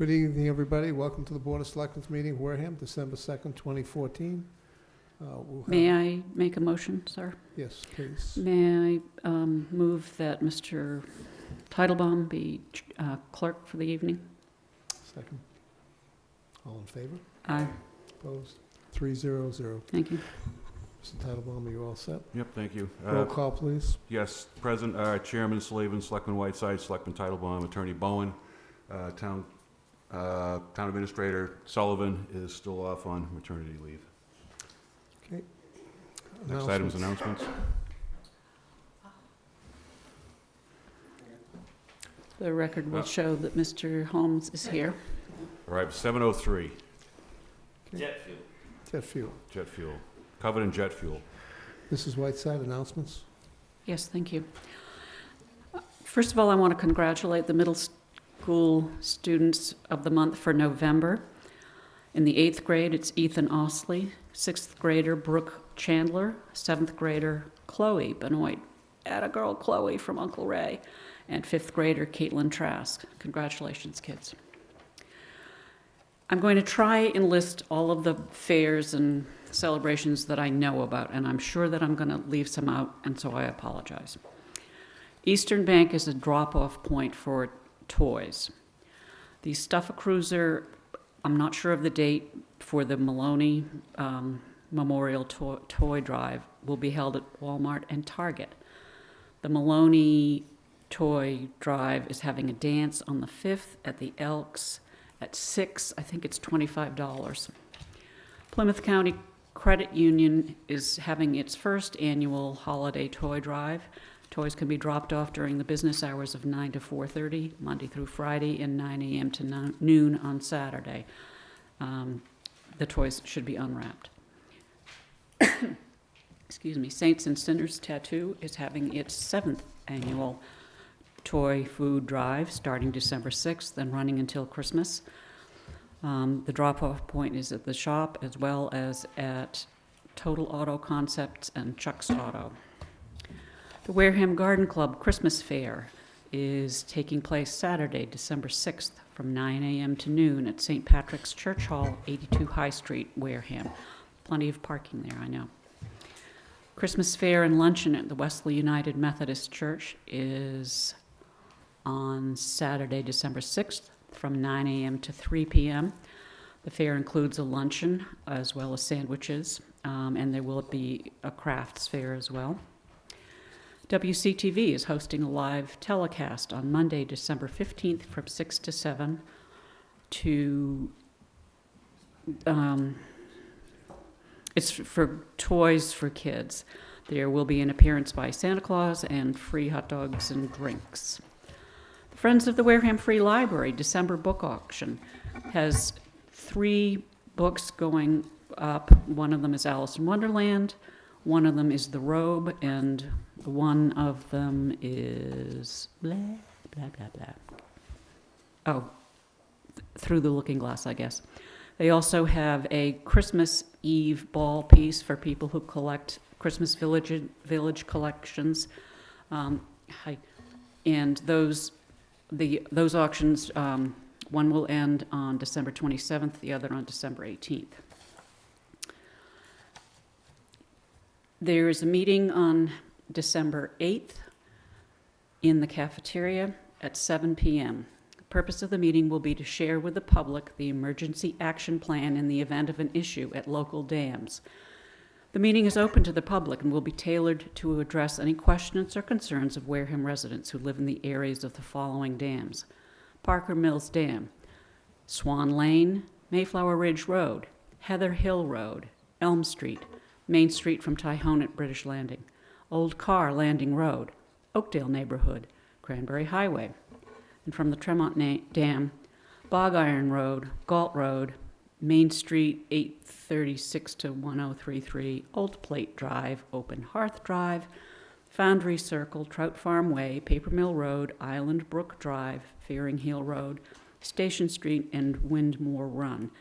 Good evening, everybody. Welcome to the Board of Selectmen's meeting, Wareham, December 2nd, 2014. May I make a motion, sir? Yes, please. May I move that Mr. Titlebaum be clerk for the evening? Second. All in favor? Aye. Opposed? 3-0-0. Thank you. Mr. Titlebaum, are you all set? Yep, thank you. Roll call, please. Yes, President, Chairman Slavin, Selectman Whiteside, Selectman Titlebaum, Attorney Bowen, Town Administrator Sullivan is still off on maternity leave. Okay. Next item is announcements. The record will show that Mr. Holmes is here. All right, 7:03. Jet fuel. Jet fuel. Covered in jet fuel. Mrs. Whiteside, announcements? Yes, thank you. First of all, I want to congratulate the middle school students of the month for November. In the 8th grade, it's Ethan Osley, 6th grader Brooke Chandler, 7th grader Chloe Benoit, atta girl Chloe from Uncle Ray, and 5th grader Caitlin Trask. Congratulations, kids. I'm going to try and list all of the fairs and celebrations that I know about, and I'm sure that I'm going to leave some out, and so I apologize. Eastern Bank is a drop-off point for toys. The Stuff-A-Cruiser, I'm not sure of the date for the Maloney Memorial Toy Drive, will be held at Walmart and Target. The Maloney Toy Drive is having a dance on the 5th at the Elks at 6. I think it's $25. Plymouth County Credit Union is having its first annual holiday toy drive. Toys can be dropped off during the business hours of 9 to 4:30, Monday through Friday, and 9 a.m. to noon on Saturday. The toys should be unwrapped. Excuse me. Saints and Sinners Tattoo is having its 7th annual toy food drive starting December 6th and running until Christmas. The drop-off point is at the shop as well as at Total Auto Concepts and Chuck's Auto. The Wareham Garden Club Christmas Fair is taking place Saturday, December 6th from 9 a.m. to noon at St. Patrick's Church Hall, 82 High Street, Wareham. Plenty of parking there, I know. Christmas Fair and Luncheon at the Wesley United Methodist Church is on Saturday, December 6th from 9 a.m. to 3 p.m. The fair includes a luncheon as well as sandwiches, and there will be a crafts fair as well. WCTV is hosting a live telecast on Monday, December 15th from 6 to 7 to, it's for toys for kids. There will be an appearance by Santa Claus and free hot dogs and drinks. The Friends of the Wareham Free Library December book auction has 3 books going up. One of them is Alice in Wonderland, one of them is The Robe, and one of them is blah, blah, blah, blah. Oh, Through the Looking Glass, I guess. They also have a Christmas Eve ball piece for people who collect Christmas Village collections. And those auctions, one will end on December 27th, the other on December 18th. There is a meeting on December 8th in the cafeteria at 7 p.m. The purpose of the meeting will be to share with the public the emergency action plan in the event of an issue at local dams. The meeting is open to the public and will be tailored to address any questions or concerns of Wareham residents who live in the areas of the following dams: Parker Mills Dam, Swan Lane, Mayflower Ridge Road, Heather Hill Road, Elm Street, Main Street from Tyhonet at British Landing, Old Car Landing Road, Oakdale Neighborhood, Cranberry Highway, and from the Tremont Dam, Bog Iron Road, Galt Road, Main Street 836 to 1033, Old Plate Drive, Open Hearth Drive, Foundry Circle, Trout Farm Way, Paper Mill Road, Island Brook Drive, Fearing Hill Road, Station Street, and Windmore Run.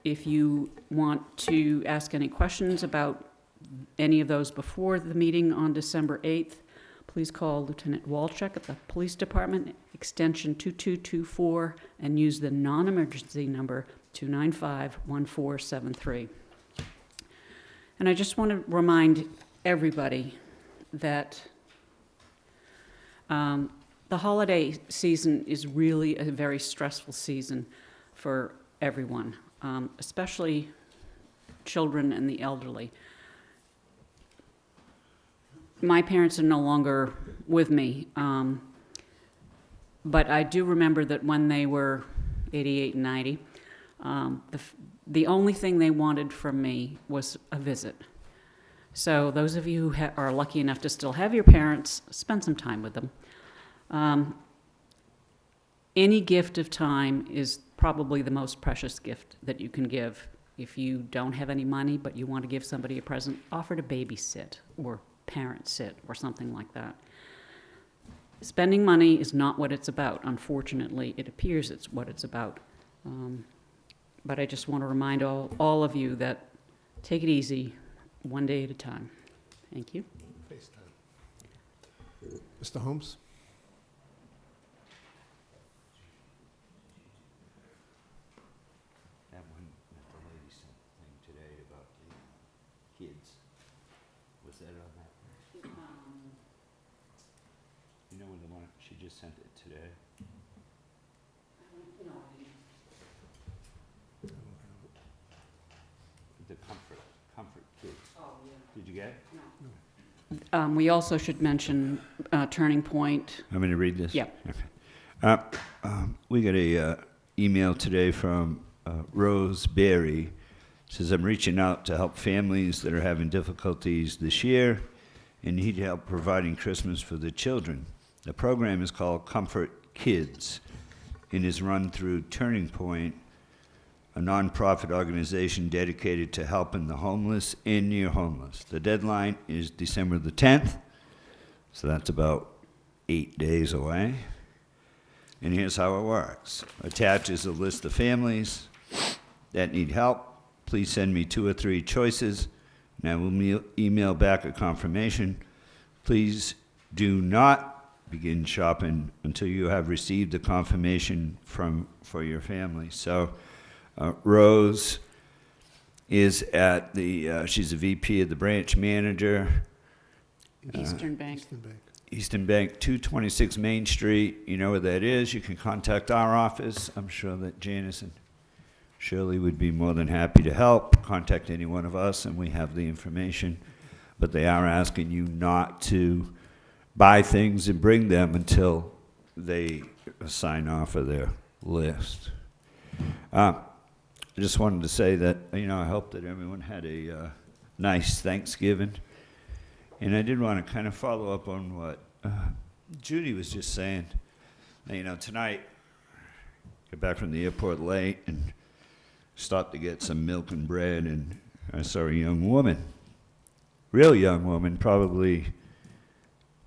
If you want to ask any questions about any of those before the meeting on December 8th, please call Lieutenant Walchuk at the Police Department, extension 2224, and use the non-emergency number 295-1473. And I just want to remind everybody that the holiday season is really a very stressful season for everyone, especially children and the elderly. My parents are no longer with me, but I do remember that when they were 88 and 90, the only thing they wanted from me was a visit. So those of you who are lucky enough to still have your parents, spend some time with them. Any gift of time is probably the most precious gift that you can give. If you don't have any money but you want to give somebody a present, offer to babysit or parent sit or something like that. Spending money is not what it's about. Unfortunately, it appears it's what it's about. But I just want to remind all of you that take it easy, one day at a time. Thank you. FaceTime. Mr. Holmes? That one that the lady sent thing today about the kids, was that on that? You know when the one, she just sent it today? The comfort kids. Oh, yeah. Did you get it? We also should mention Turning Point. I'm going to read this? Yeah. Okay. We got a email today from Rose Berry. Says, I'm reaching out to help families that are having difficulties this year and need help providing Christmas for the children. The program is called Comfort Kids and is run through Turning Point, a nonprofit organization dedicated to helping the homeless and near homeless. The deadline is December the 10th, so that's about 8 days away. And here's how it works. Attached is a list of families that need help. Please send me 2 or 3 choices, and I will email back a confirmation. Please do not begin shopping until you have received a confirmation for your family. So Rose is at the, she's a VP of the branch manager. Eastern Bank. Eastern Bank. Eastern Bank, 226 Main Street. You know where that is. You can contact our office. I'm sure that Janice and Shirley would be more than happy to help. Contact any one of us, and we have the information. But they are asking you not to buy things and bring them until they sign off of their list. I just wanted to say that, you know, I hope that everyone had a nice Thanksgiving. And I did want to kind of follow up on what Judy was just saying. You know, tonight, got back from the airport late and stopped to get some milk and bread, and I saw a young woman, real young woman, probably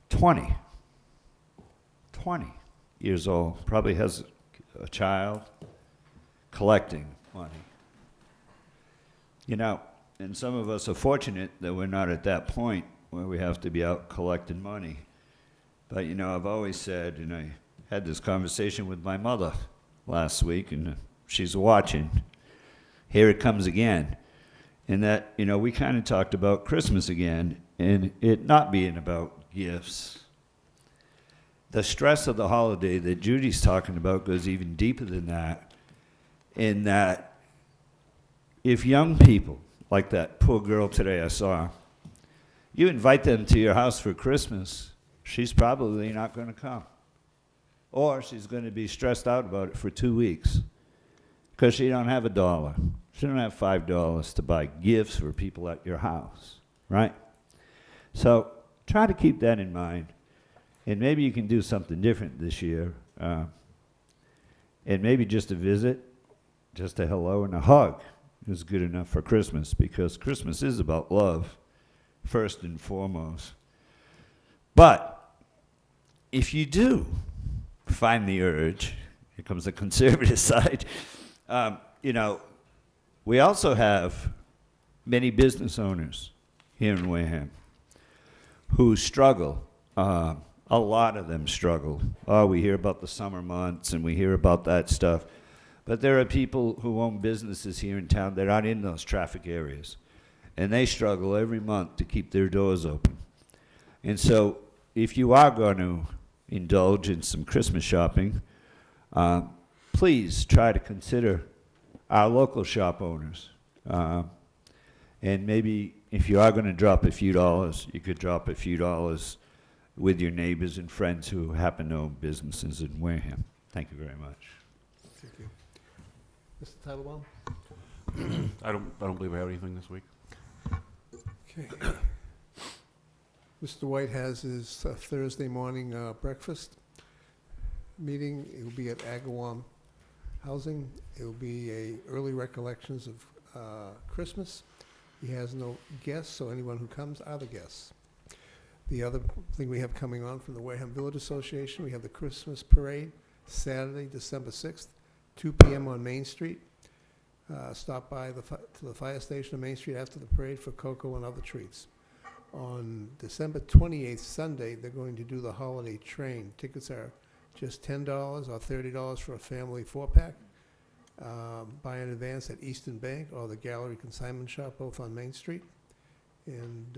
20 years old, probably has a child, collecting money. You know, and some of us are fortunate that we're not at that point where we have to be out collecting money. But, you know, I've always said, and I had this conversation with my mother last week, and she's watching. Here it comes again. And that, you know, we kind of talked about Christmas again, and it not being about gifts. The stress of the holiday that Judy's talking about goes even deeper than that, in that if young people, like that poor girl today I saw, you invite them to your house for Christmas, she's probably not going to come. Or she's going to be stressed out about it for 2 weeks because she don't have $1. She don't have $5 to buy gifts for people at your house, right? So try to keep that in mind. And maybe you can do something different this year. And maybe just a visit, just a hello and a hug is good enough for Christmas, because Christmas is about love, first and foremost. But if you do find the urge, here comes the conservative side, you know, we also have many business owners here in Wareham who struggle a lot of them struggle. Oh, we hear about the summer months and we hear about that stuff. But there are people who own businesses here in town that aren't in those traffic areas. And they struggle every month to keep their doors open. And so if you are going to indulge in some Christmas shopping, please try to consider our local shop owners. And maybe if you are going to drop a few dollars, you could drop a few dollars with your neighbors and friends who happen to own businesses in Wareham. Thank you very much. Thank you. Mr. Titlebaum? I don't believe I have anything this week. Okay. Mr. White has his Thursday morning breakfast meeting. It will be at Agawam Housing. It will be a early recollections of Christmas. He has no guests, so anyone who comes are the guests. The other thing we have coming on from the Wareham Village Association, we have the Christmas Parade, Saturday, December 6th, 2 p.m. on Main Street. Stop by to the fire station on Main Street after the parade for cocoa and other treats. On December 28th, Sunday, they're going to do the holiday train. Tickets are just $10 or $30 for a family 4-pack. Buy in advance at Eastern Bank or the Gallery Consignment Shop, both on Main Street. And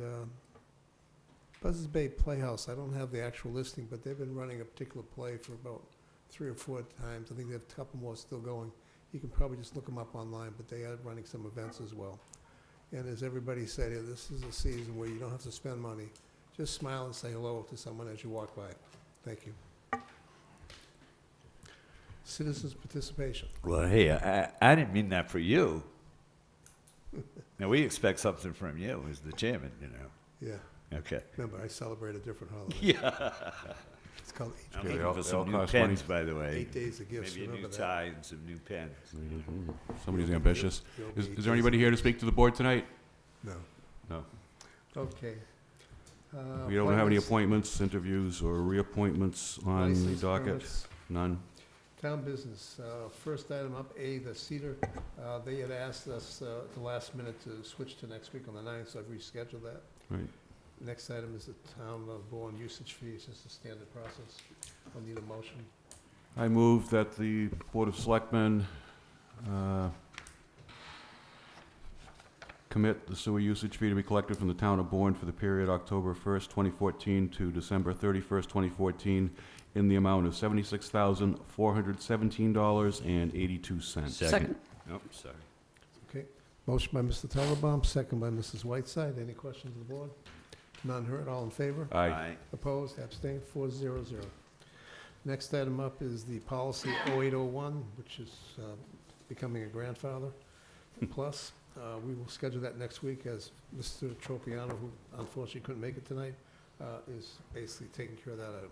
Buzzards Bay Playhouse, I don't have the actual listing, but they've been running a particular play for about 3 or 4 times. I think they have a couple more still going. You can probably just look them up online, but they are running some events as well. And as everybody said, this is a season where you don't have to spend money. Just smile and say hello to someone as you walk by. Thank you. Citizens' participation. Well, hey, I didn't mean that for you. Now, we expect something from you as the chairman, you know. Yeah. Okay. Remember, I celebrate a different holiday. Yeah. It's called I'm Yeah, looking they all- for they all some new cost pens, money. by the way. 8 days of gifts. Maybe a new Remember that. tie and some new pens. Somebody's ambitious. There'll be Is 8 there anybody days here to of speak to the board tonight? gifts. No. No. Okay. We don't have any appointments, interviews, or reappointments on the License docket? permits. None. Town business, first item up, the Cedar. They had asked us at the last minute to switch to next week on the 9th, so I've rescheduled that. Right. Next item is the town of Bourne usage fees, just a standard process. I'll need a motion. I move that the Board of Selectmen commit the sewer usage fee to be collected from the town of Bourne for the period October 1st, 2014 to December 31st, 2014 in the amount of $76,417.82. Second. Nope, sorry. Okay, motion by Mr. Tellebaum, second by Mrs. Whiteside. Any questions of the board? None heard, all in favor? Aye. Opposed, abstained, 400. Next item up is the policy 0801, which is becoming a grandfather plus. We will schedule that next week as Mr. Tropiano, who unfortunately couldn't make it tonight, is basically taking care of that item.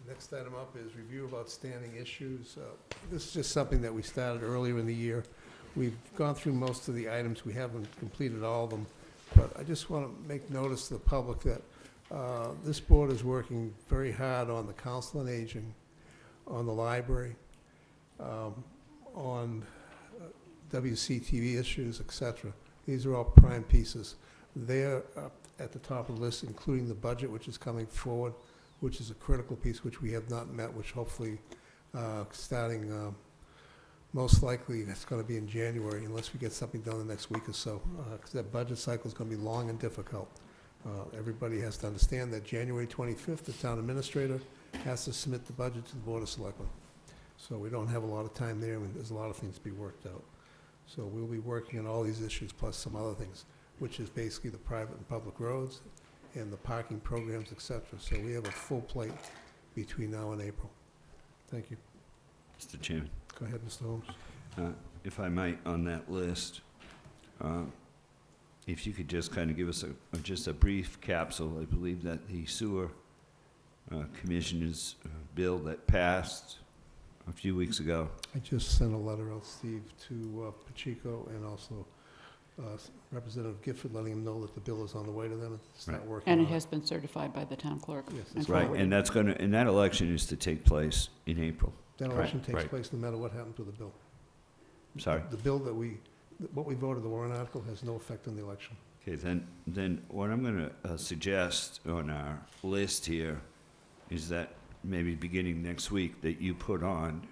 Next item up is review of outstanding issues. This is just something that we started earlier in the year. We've gone through most of the items. We haven't completed all of them. But I just want to make notice to the public that this board is working very hard on the Council on Aging, on the library, on WCTV issues, et cetera. These are all prime pieces. They're at the top of the list, including the budget, which is coming forward, which is a critical piece which we have not met, which hopefully starting most likely it's going to be in January unless we get something done the next week or so, because that budget cycle is going to be long and difficult. Everybody has to understand that January 25th, the town administrator has to submit the budget to the Board of Selectmen. So we don't have a lot of time there, and there's a lot of things to be worked out. So we'll be working on all these issues plus some other things, which is basically the private and public roads and the parking programs, et cetera. So we have a full plate between now and April. Thank you. Mr. Chairman. Go ahead, Mr. Holmes. If I might, on that list, if you could just kind of give us just a brief capsule. I believe that the sewer commissioner's bill that passed a few weeks ago. I just sent a letter out, Steve, to Pacheco and also Representative Gifford, letting him know that the bill is on the way to them and start working And on it has been certified by the town clerk. Yes, and that's Right, forwarded. and that's going to, and that election is to take place in April. That election takes Right. place no matter what happens to the bill. Sorry. The bill that what we voted, the warrant article, has no effect on the election. Okay, then what I'm going to suggest on our list here is that maybe beginning next week that you put on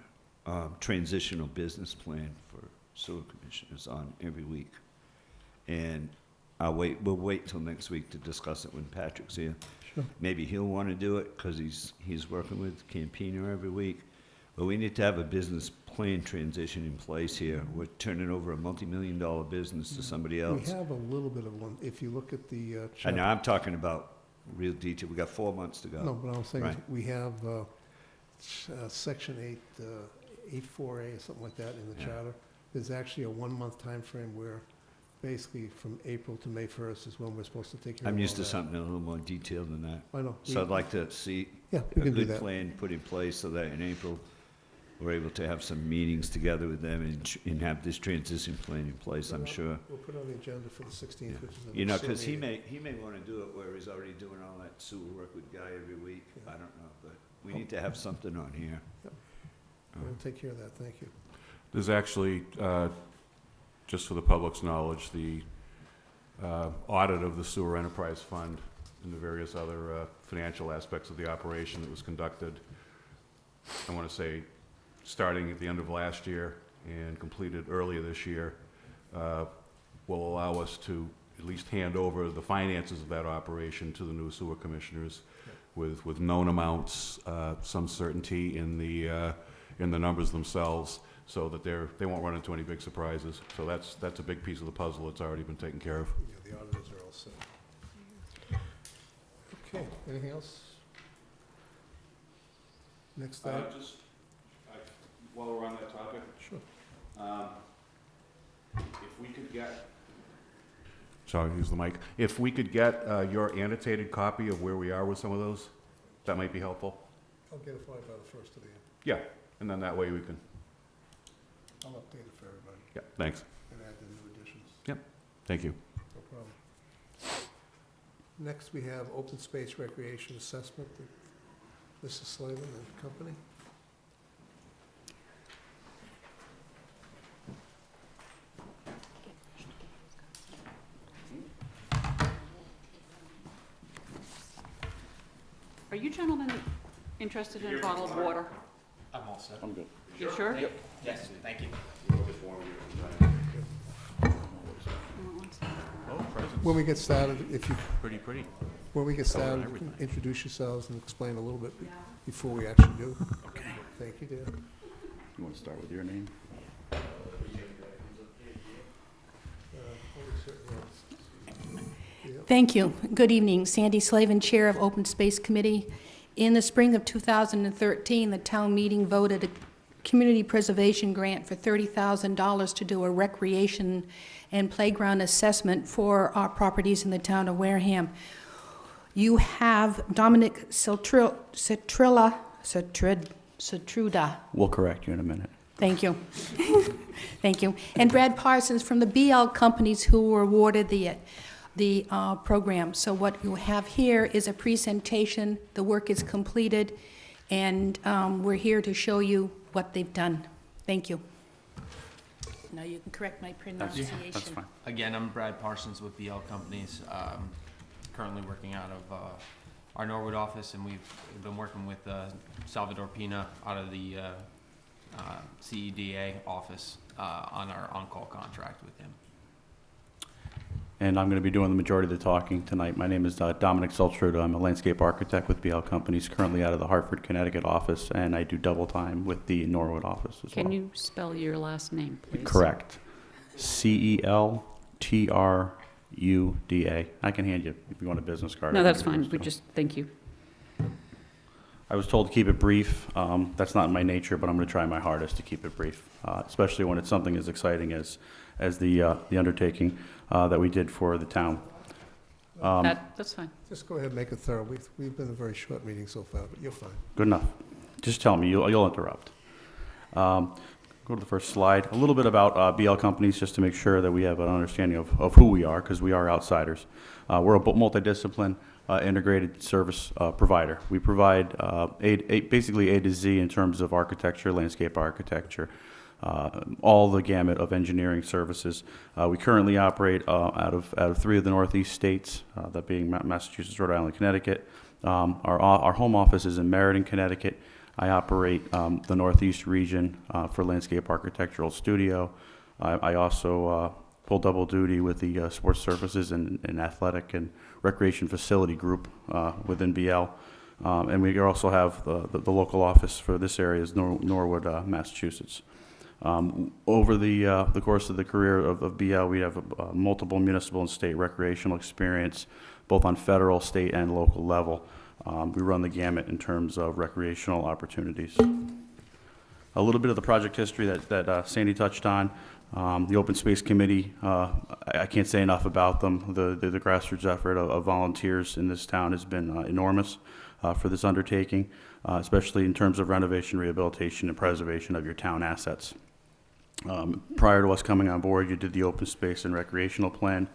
transitional business plan for sewer commissioners on every week. And we'll wait till next week to discuss it when Patrick's here. Sure. Maybe he'll want to do it because he's working with Campino every week. But we need to have a business plan transition in place here. We're turning over a multi-million-dollar business to somebody else. We have a little bit of one. If you look at the And chapter. now I'm talking about real detail. We got 4 months to go. No, but I'm saying is Right. we have section 8.4A or something like that in the Yeah. charter. There's actually a 1-month time frame where basically from April to May 1st is when we're supposed to take care of I'm all used to that. something a little more detailed than that. I know. So I'd like to see Yeah, a we can do good that. plan put in place so that in April, we're able to have some meetings together with them and have this transition plan in place, I'm sure. We'll put it on the agenda for the 16th, which is the You know, next because he meeting. may want to do it where he's already doing all that sewer work with Guy every week. Yeah. I don't know, but we need to have something on here. We'll take care of that, thank you. There's actually, just for the public's knowledge, the audit of the sewer enterprise fund and the various other financial aspects of the operation that was conducted, I want to say, starting at the end of last year and completed earlier this year, will allow us to at least hand over the finances of that operation to the new sewer commissioners with known amounts, some certainty in the numbers themselves, so that they won't run into any big surprises. So that's a big piece of the puzzle that's already been taken care of. Yeah, the auditors are all set. Okay, anything else? Next item? While we're on that topic, Sure. if we could get, sorry, use the mic. If we could get your annotated copy of where we are with some of those, that might be helpful. I'll get it for you by the first of the year. Yeah, and then that way we can, I'll update it for everybody yeah, thanks. and add the new additions. Thank you. No problem. Next, we have open space recreation assessment, Mrs. Slavin and company. Are you gentlemen interested in a bottle of water? I'm all set. I'm good. You sure? Yes, thank you. Oh, presents. When we get started, Pretty. when we get Colour and started, you can everything. introduce yourselves and explain a little bit before we actually do. Okay. Thank you, dear. You want to start with your name? Thank you. Good evening. Sandy Slavin, Chair of Open Space Committee. In the spring of 2013, the town meeting voted a community preservation grant for $30,000 to do a recreation and playground assessment for our properties in the town of Wareham. You have Dominic Cetruda. We'll correct you in a minute. Thank you. Thank you. And Brad Parsons from the BL companies who were awarded the program. So what you have here is a presentation. The work is completed, and we're here to show you what they've done. Thank you. Now you can correct my pronunciation. That's fine. Again, I'm Brad Parsons with BL Companies, currently working out of our Norwood office, and we've been working with Salvador Pina out of the CEDA office on our on-call contract with him. And I'm going to be doing the majority of the talking tonight. My name is Dominic Cetruda. I'm a landscape architect with BL Companies, currently out of the Hartford, Connecticut office, and I do double time with the Norwood office as well. Can you spell your last name, please? Correct. Celtruda. I can hand you if you want a business card. No, I can that's give you fine. those, We too. just, thank you. I was told to keep it brief. That's not in my nature, but I'm going to try my hardest to keep it brief, especially when it's something as exciting as the undertaking that we did for the town. That's fine. Just go ahead and make it thorough. We've been a very short meeting so far, but you're fine. Good enough. Just tell me. You'll interrupt. Go to the first slide. A little bit about BL Companies, just to make sure that we have an understanding of who we are, because we are outsiders. We're a multidiscipline integrated service provider. We provide basically A to Z in terms of architecture, landscape architecture, all the gamut of engineering services. We currently operate out of 3 of the Northeast states, that being Massachusetts, Rhode Island, Connecticut. Our home office is in Meriden, Connecticut. I operate the Northeast region for Landscape Architectural Studio. I also pull double duty with the Sports Services and Athletic and Recreation Facility Group within BL. And we also have the local office for this area is Norwood, Massachusetts. Over the course of the career of BL, we have multiple municipal and state recreational experience, both on federal, state, and local level. We run the gamut in terms of recreational opportunities. A little bit of the project history that Sandy touched on. The Open Space Committee, I can't say enough about them. The grassroots effort of volunteers in this town has been enormous for this undertaking, especially in terms of renovation, rehabilitation, and preservation of your town assets. Prior to us coming on board, you did the Open Space and Recreational Plan,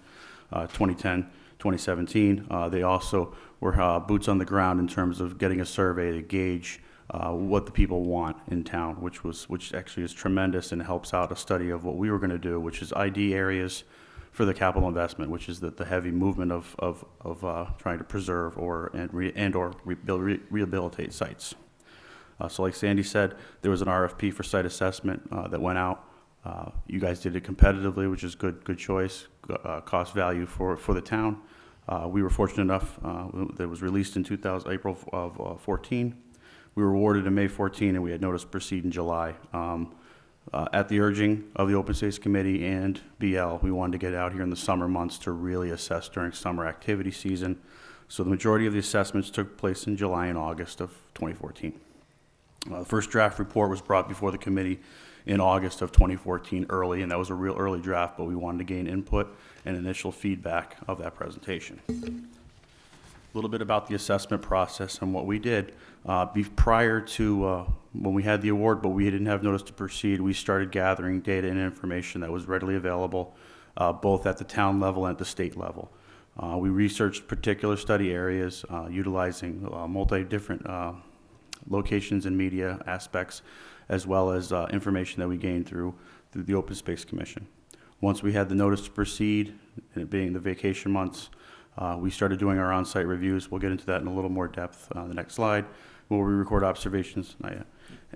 2010, 2017. They also were boots on the ground in terms of getting a survey to gauge what the people want in town, which actually is tremendous and helps out a study of what we were going to do, which is ID areas for the capital investment, which is the heavy movement of trying to preserve or rehabilitate sites. So like Sandy said, there was an RFP for site assessment that went out. You guys did it competitively, which is good choice, cost value for the town. We were fortunate enough that it was released in April of 14. We were awarded in May 14, and we had notice to proceed in July. At the urging of the Open Space Committee and BL, we wanted to get out here in the summer months to really assess during summer activity season. So the majority of the assessments took place in July and August of 2014. The first draft report was brought before the committee in August of 2014 early, and that was a real early draft, but we wanted to gain input and initial feedback of that presentation. A little bit about the assessment process and what we did. Prior to when we had the award, but we didn't have notice to proceed, we started gathering data and information that was readily available, both at the town level and at the state level. We researched particular study areas, utilizing different locations and media aspects, as well as information that we gained through the Open Space Commission. Once we had the notice to proceed, and it being the vacation months, we started doing our on-site reviews. We'll get into that in a little more depth on the next slide, where we record observations. Not yet.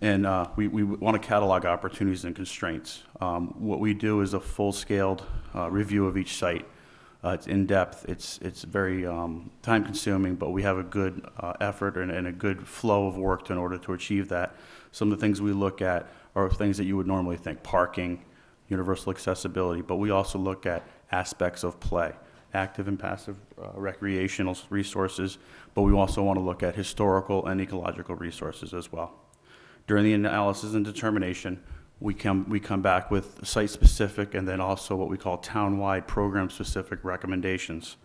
And we want to catalog opportunities and constraints. What we do is a full-scaled review of each site. It's in-depth. It's very time-consuming, but we have a good effort and a good flow of work in order to achieve that. Some of the things we look at are things that you would normally think: parking, universal accessibility, but we also look at aspects of play, active and passive recreational resources, but we also want to look at historical and ecological resources as well. During the analysis and determination, we come back with site-specific and then also what we call town-wide program-specific recommendations.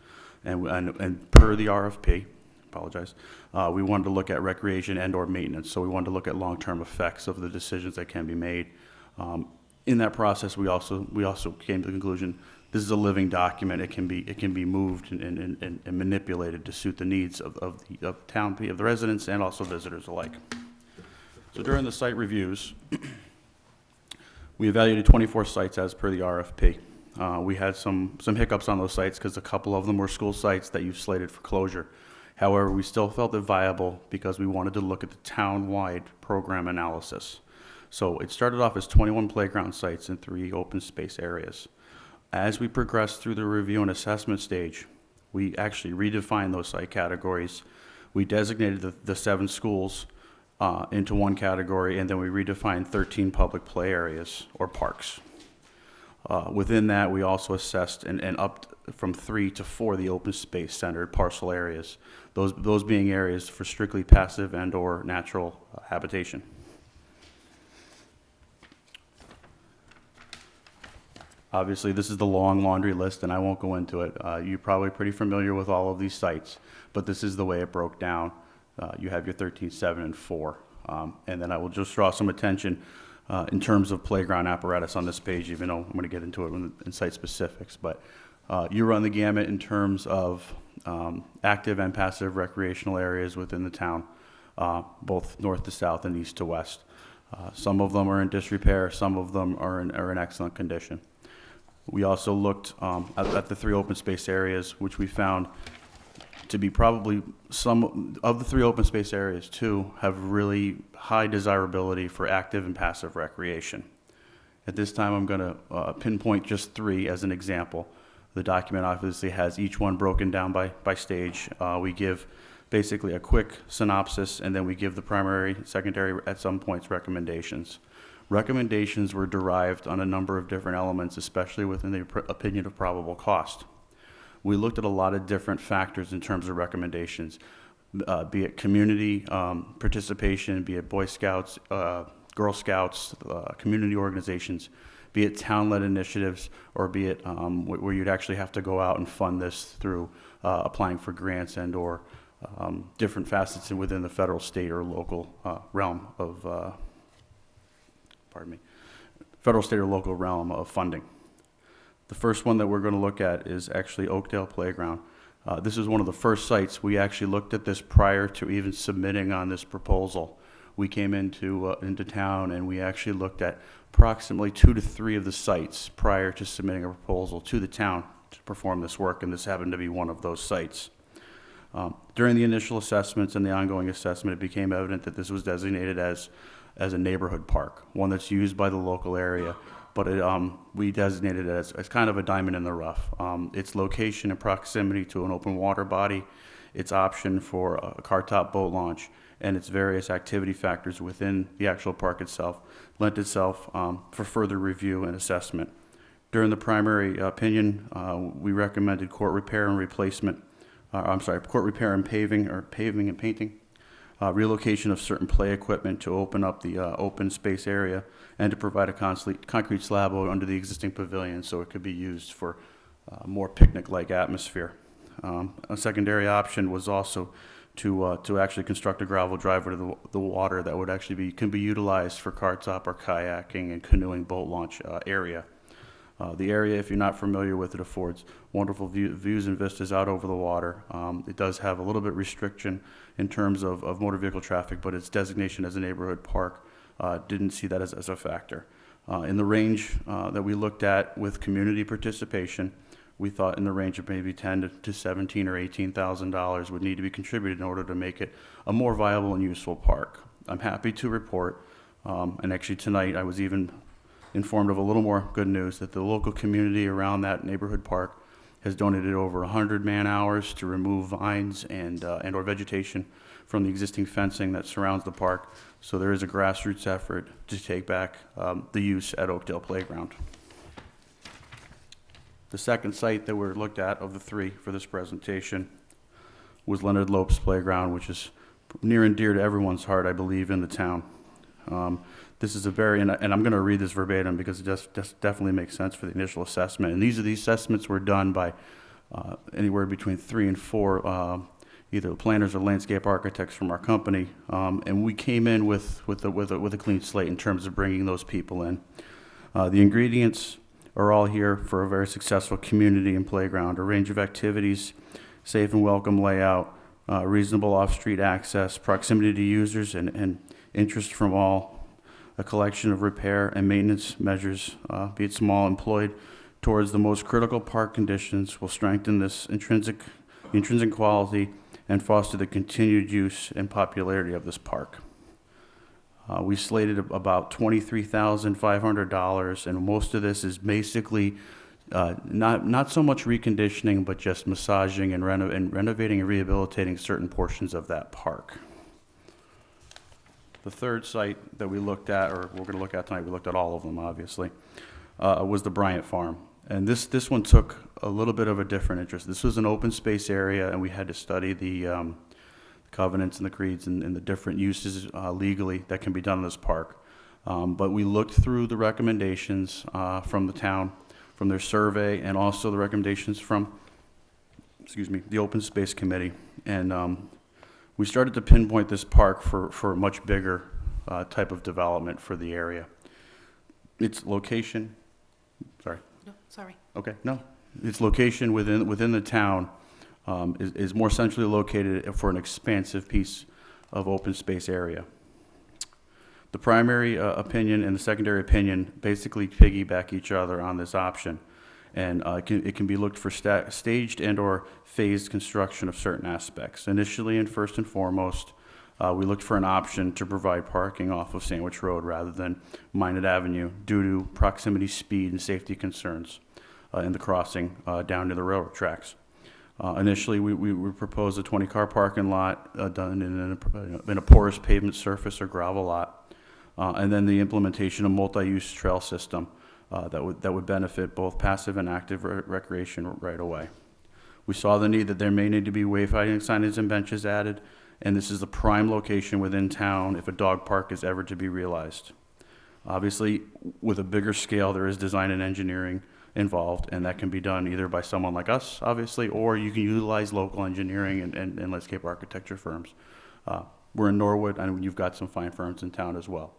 And per the RFP, we wanted to look at recreation and/or maintenance. So we wanted to look at long-term effects of the decisions that can be made. In that process, we also came to the conclusion this is a living document. It can be moved and manipulated to suit the needs of the residents and also visitors alike. So during the site reviews, we evaluated 24 sites as per the RFP. We had some hiccups on those sites because a couple of them were school sites that you've slated for closure. However, we still felt it viable because we wanted to look at the town-wide program analysis. So it started off as 21 playground sites and 3 open space areas. As we progressed through the review and assessment stage, we actually redefined those site categories. We designated the 7 schools into one category, and then we redefined 13 public play areas or parks. Within that, we also assessed and upped from 3 to 4 the open space centered parcel areas, those being areas for strictly passive and or natural habitation. Obviously, this is the long laundry list, and I won't go into it. You're probably pretty familiar with all of these sites, but this is the way it broke down. You have your 13, 7, and 4. And then I will just draw some attention in terms of playground apparatus on this page, even though I'm going to get into it in site specifics. But you run the gamut in terms of active and passive recreational areas within the town, both north to south and east to west. Some of them are in disrepair, some of them are in excellent condition. We also looked at the 3 open space areas, which we found to be probably some of the 3 open space areas, 2 have really high desirability for active and passive recreation. At this time, I'm going to pinpoint just 3 as an example. The document obviously has each one broken down by stage. We give basically a quick synopsis, and then we give the primary, secondary, at some points, recommendations. Recommendations were derived on a number of different elements, especially within the opinion of probable cost. We looked at a lot of different factors in terms of recommendations, be it community participation, be it Boy Scouts, Girl Scouts, community organizations, be it town-led initiatives, or be it where you'd actually have to go out and fund this through applying for grants and or different facets within the federal, state, or local realm of, federal, state, or local realm of funding. The first one that we're going to look at is actually Oakdale Playground. This is one of the first sites. We actually looked at this prior to even submitting on this proposal. We came into town and we actually looked at approximately 2 to 3 of the sites prior to submitting a proposal to the town to perform this work, and this happened to be one of those sites. During the initial assessments and the ongoing assessment, it became evident that this was designated as a neighborhood park, one that's used by the local area, but we designated it as kind of a diamond in the rough. Its location and proximity to an open water body, its option for a car-top boat launch, and its various activity factors within the actual park itself lent itself for further review and assessment. During the primary opinion, we recommended court repair and replacement, court repair and paving, or paving and painting, relocation of certain play equipment to open up the open space area, and to provide a concrete slab under the existing pavilion so it could be used for more picnic-like atmosphere. A secondary option was also to actually construct a gravel driveway to the water that would actually can be utilized for car-top or kayaking and canoeing boat launch area. The area, if you're not familiar with it, affords wonderful views and vistas out over the water. It does have a little bit restriction in terms of motor vehicle traffic, but its designation as a neighborhood park didn't see that as a factor. In the range that we looked at with community participation, we thought in the range of maybe $10,000 to $17,000 or $18,000 would need to be contributed in order to make it a more viable and useful park. I'm happy to report, and actually tonight I was even informed of a little more good news, that the local community around that neighborhood park has donated over 100 man-hours to remove vines and or vegetation from the existing fencing that surrounds the park. So there is a grassroots effort to take back the use at Oakdale Playground. The second site that were looked at of the 3 for this presentation was Leonard Lopes Playground, which is near and dear to everyone's heart, I believe, in the town. This is a very, and I'm going to read this verbatim because it just definitely makes sense for the initial assessment. And these assessments were done by anywhere between 3 and 4 either planners or landscape architects from our company, and we came in with a clean slate in terms of bringing those people in. The ingredients are all here for a very successful community and playground: a range of activities, safe and welcome layout, reasonable off-street access, proximity to users, and interest from all. A collection of repair and maintenance measures, be it small, employed towards the most critical park conditions, will strengthen this intrinsic quality and foster the continued use and popularity of this park. We slated about $23,500, and most of this is basically not so much reconditioning, but just massaging and renovating and rehabilitating certain portions of that park. The third site that we looked at, or we're going to look at tonight, we looked at all of them, obviously, was the Bryant Farm. And this one took a little bit of a different interest. This was an open space area, and we had to study the covenants and the creeds and the different uses legally that can be done in this park. But we looked through the recommendations from the town, from their survey, and also the recommendations from, the Open Space Committee. And we started to pinpoint this park for a much bigger type of development for the area. Its location, sorry. No, sorry. Okay, no. Its location within the town is more centrally located for an expansive piece of open space area. The primary opinion and the secondary opinion basically piggyback each other on this option. And it can be looked for staged and or phased construction of certain aspects. Initially and first and foremost, we looked for an option to provide parking off of Sandwich Road rather than Minot Avenue due to proximity, speed, and safety concerns in the crossing down to the railroad tracks. Initially, we proposed a 20-car parking lot done in a porous pavement surface or gravel lot, and then the implementation of multi-use trail system that would benefit both passive and active recreation right away. We saw the need that there may need to be wayfinding signage and benches added, and this is the prime location within town if a dog park is ever to be realized. Obviously, with a bigger scale, there is design and engineering involved, and that can be done either by someone like us, obviously, or you can utilize local engineering and landscape architecture firms. We're in Norwood, and you've got some fine firms in town as well.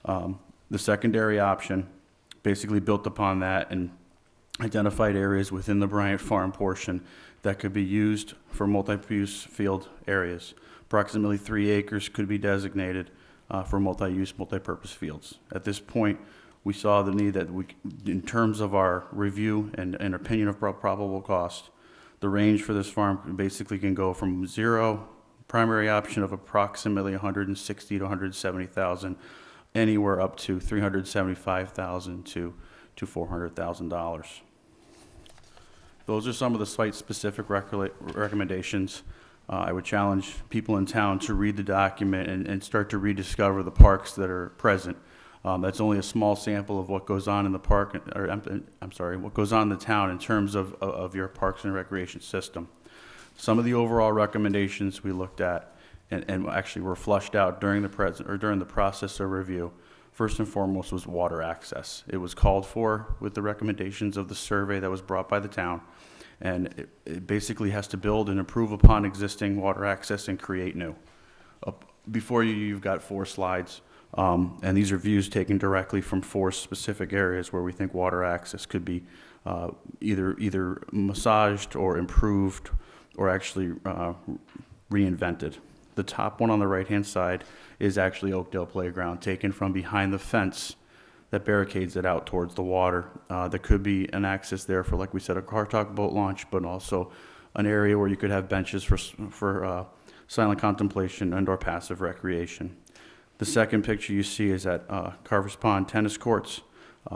The secondary option basically built upon that and identified areas within the Bryant Farm portion that could be used for multi-use field areas. Approximately 3 acres could be designated for multi-use, multi-purpose fields. At this point, we saw the need that in terms of our review and opinion of probable cost, the range for this farm basically can go from zero, primary option of approximately 160 to 170,000, anywhere up to 375,000 to $400,000. Those are some of the site-specific recommendations. I would challenge people in town to read the document and start to rediscover the parks that are present. That's only a small sample of what goes on in the park, or I'm sorry, what goes on in the town in terms of your parks and recreation system. Some of the overall recommendations we looked at and actually were flushed out during the process of review. First and foremost was water access. It was called for with the recommendations of the survey that was brought by the town, and it basically has to build and improve upon existing water access and create new. Before you've got 4 slides, and these are views taken directly from 4 specific areas where we think water access could be either massaged or improved or actually reinvented. The top one on the right-hand side is actually Oakdale Playground, taken from behind the fence that barricades it out towards the water. There could be an access there for, like we said, a car talk boat launch, but also an area where you could have benches for silent contemplation and or passive recreation. The second picture you see is at Carver's Pond tennis courts.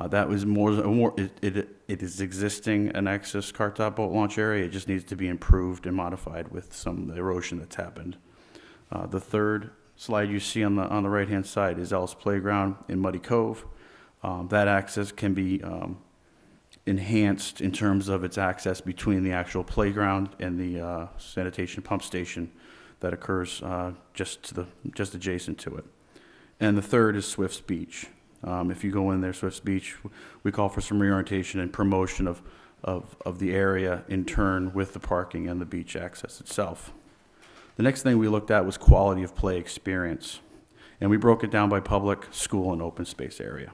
That was it is existing an access car top boat launch area. It just needs to be improved and modified with some of the erosion that's happened. The third slide you see on the right-hand side is Ellis Playground in Muddy Cove. That access can be enhanced in terms of its access between the actual playground and the sanitation pump station that occurs just adjacent to it. And the third is Swift's Beach. If you go in there, Swift's Beach, we call for some reorientation and promotion of the area in turn with the parking and the beach access itself. The next thing we looked at was quality of play experience. And we broke it down by public, school, and open space area.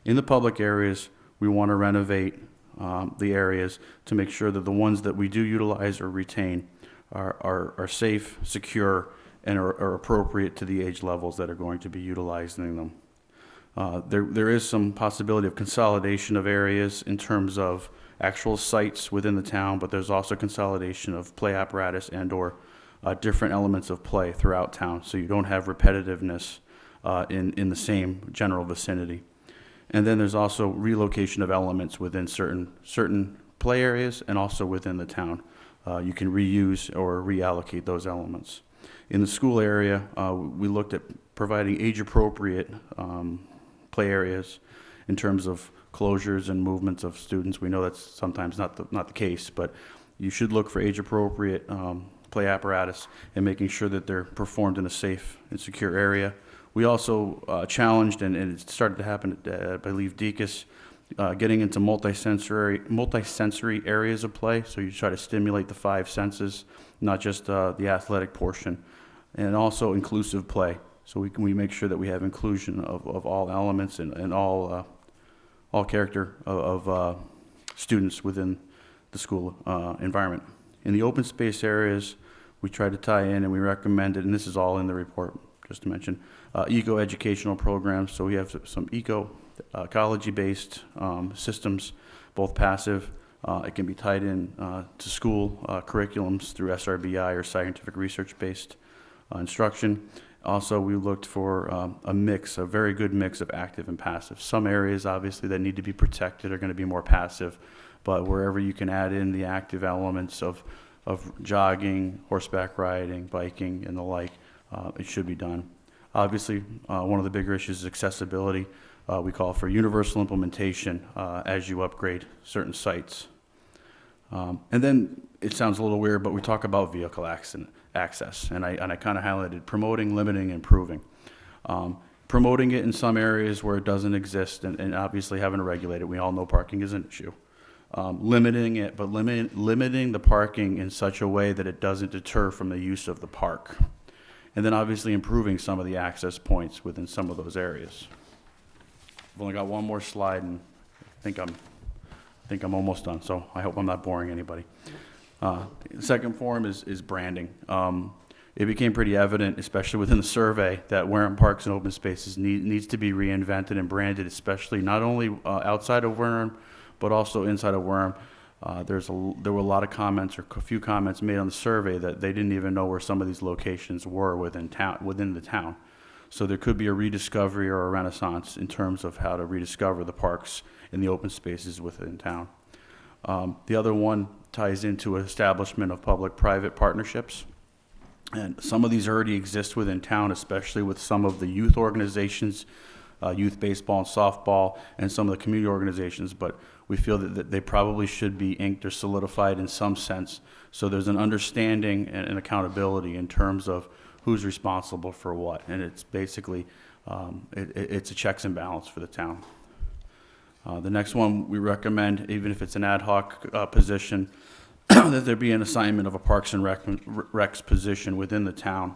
In the public areas, we want to renovate the areas to make sure that the ones that we do utilize or retain are safe, secure, and are appropriate to the age levels that are going to be utilizing them. There is some possibility of consolidation of areas in terms of actual sites within the town, but there's also consolidation of play apparatus and or different elements of play throughout town, so you don't have repetitiveness in the same general vicinity. And then there's also relocation of elements within certain play areas and also within the town. You can reuse or reallocate those elements. In the school area, we looked at providing age-appropriate play areas in terms of closures and movements of students. We know that's sometimes not the case, but you should look for age-appropriate play apparatus and making sure that they're performed in a safe and secure area. We also challenged, and it started to happen at, I believe, Deacon's, getting into multi-sensory areas of play. So you try to stimulate the 5 senses, not just the athletic portion, and also inclusive play. So we make sure that we have inclusion of all elements and all character of students within the school environment. In the open space areas, we try to tie in and we recommended, and this is all in the report, just to mention. Eco-educational programs, so we have some ecology-based systems, both passive. It can be tied in to school curriculums through SRBI or scientific research-based instruction. Also, we looked for a very good mix of active and passive. Some areas, obviously, that need to be protected are going to be more passive, but wherever you can add in the active elements of jogging, horseback riding, biking, and the like, it should be done. Obviously, one of the bigger issues is accessibility. We call for universal implementation as you upgrade certain sites. And then it sounds a little weird, but we talk about vehicle access, and I kind of highlighted promoting, limiting, improving. Promoting it in some areas where it doesn't exist, and obviously having to regulate it. We all know parking is an issue. Limiting it, but limiting the parking in such a way that it doesn't deter from the use of the park. And then obviously improving some of the access points within some of those areas. I've only got one more slide, and I think I'm almost done, so I hope I'm not boring anybody. The second form is branding. It became pretty evident, especially within the survey, that Wareham Parks and Open Spaces needs to be reinvented and branded, especially not only outside of Wareham, but also inside of Wareham. There were a lot of comments, or a few comments made on the survey that they didn't even know where some of these locations were within the town. So there could be a rediscovery or a renaissance in terms of how to rediscover the parks and the open spaces within town. The other one ties into establishment of public-private partnerships. And some of these already exist within town, especially with some of the youth organizations, youth baseball and softball, and some of the community organizations, but we feel that they probably should be inked or solidified in some sense. So there's an understanding and accountability in terms of who's responsible for what, and it's basically, it's a checks and balance for the town. The next one we recommend, even if it's an ad hoc position, that there be an assignment of a Parks and Recs position within the town,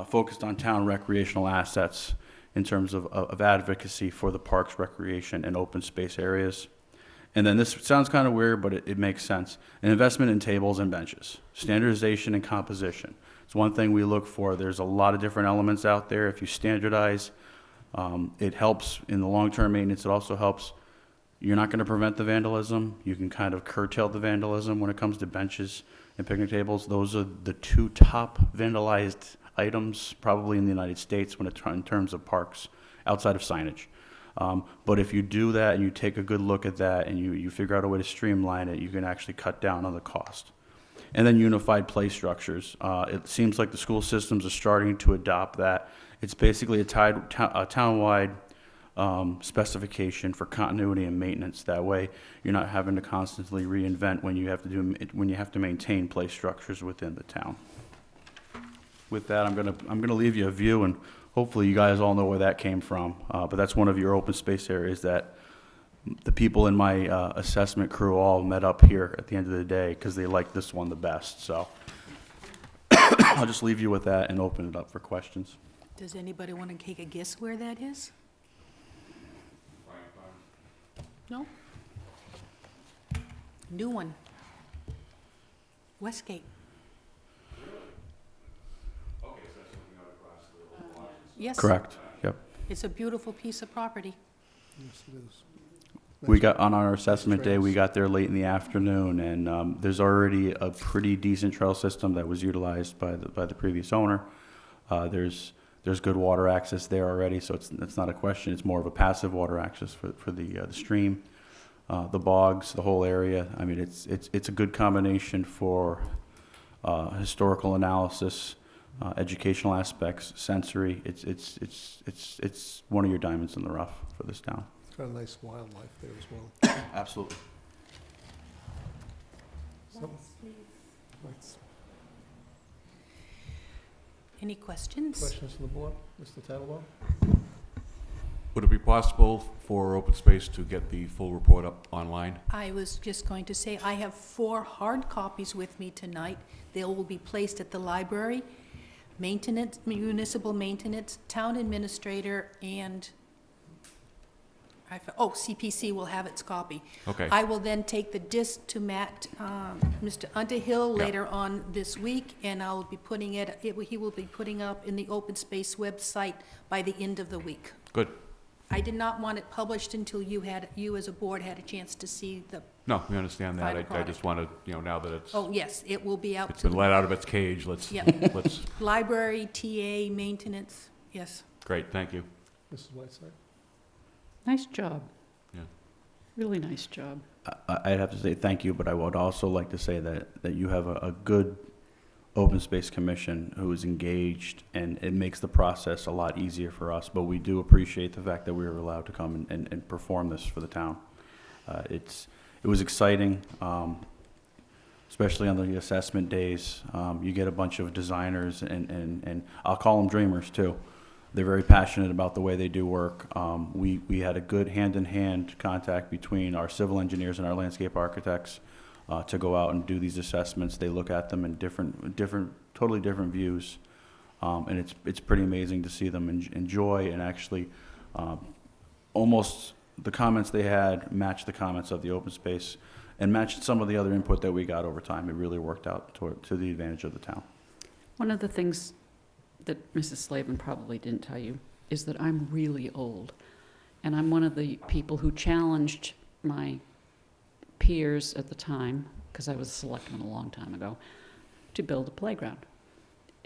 focused on town recreational assets in terms of advocacy for the parks, recreation, and open space areas. And then this sounds kind of weird, but it makes sense. An investment in tables and benches, standardization and composition. It's one thing we look for. There's a lot of different elements out there. If you standardize, it helps in the long-term maintenance. It also helps. You're not going to prevent the vandalism. You can kind of curtail the vandalism when it comes to benches and picnic tables. Those are the two top vandalized items probably in the United States in terms of parks, outside of signage. But if you do that and you take a good look at that and you figure out a way to streamline it, you can actually cut down on the cost. And then unified play structures. It seems like the school systems are starting to adopt that. It's basically a town-wide specification for continuity and maintenance. That way, you're not having to constantly reinvent when you have to maintain play structures within the town. With that, I'm gonna leave you a view, and hopefully you guys all know where that came from. But that's one of your open space areas that the people in my assessment crew all met up here at the end of the day because they liked this one the best. So I'll just leave you with that and open it up for questions. Does anybody want to take a guess where that is? No? New one. Westgate. Yes. Correct. Yep. It's a beautiful piece of property. Yes, it is. We got on our assessment day. We got there late in the afternoon, and there's already a pretty decent trail system that was utilized by the previous owner. There's good water access there already, so it's not a question. It's more of a passive water access for the stream, the bogs, the whole area. I mean, it's a good combination for historical analysis, educational aspects, sensory. It's one of your diamonds in the rough for this town. It's got a nice wildlife there as well. Absolutely. Nice. Any questions? Questions from the board? Mr. Tattelbaum? Would it be possible for open space to get the full report up online? I was just going to say, I have 4 hard copies with me tonight. They will be placed at the library, maintenance, municipal maintenance, town administrator, and CPC will have its copy. Okay. I will then take the disc to Mr. Underhill Yeah. later on this week, and I'll be putting he will be putting up in the open space website by the end of the week. Good. I did not want it published until you as a board had a chance to see the, No, we understand that. Final I product. just want to, now that it's yes, it will be out it's to been let out of its cage, let's, Yep. let's, library, TA, maintenance, yes. great, thank you. Mrs. Whiteside? Nice job. Yeah. Really nice job. I'd have to say thank you, but I would also like to say that you have a good open space commission who is engaged, and it makes the process a lot easier for us, but we do appreciate the fact that we were allowed to come and perform this for the town. It was exciting, especially on the assessment days. You get a bunch of designers, and I'll call them dreamers too. They're very passionate about the way they do work. We had a good hand-in-hand contact between our civil engineers and our landscape architects to go out and do these assessments. They look at them in totally different views, and it's pretty amazing to see them enjoy and actually almost the comments they had matched the comments of the open space and matched some of the other input that we got over time. It really worked out to the advantage of the town. One of the things that Mrs. Slavin probably didn't tell you is that I'm really old. And I'm one of the people who challenged my peers at the time, because I was a selectman a long time ago, to build a playground.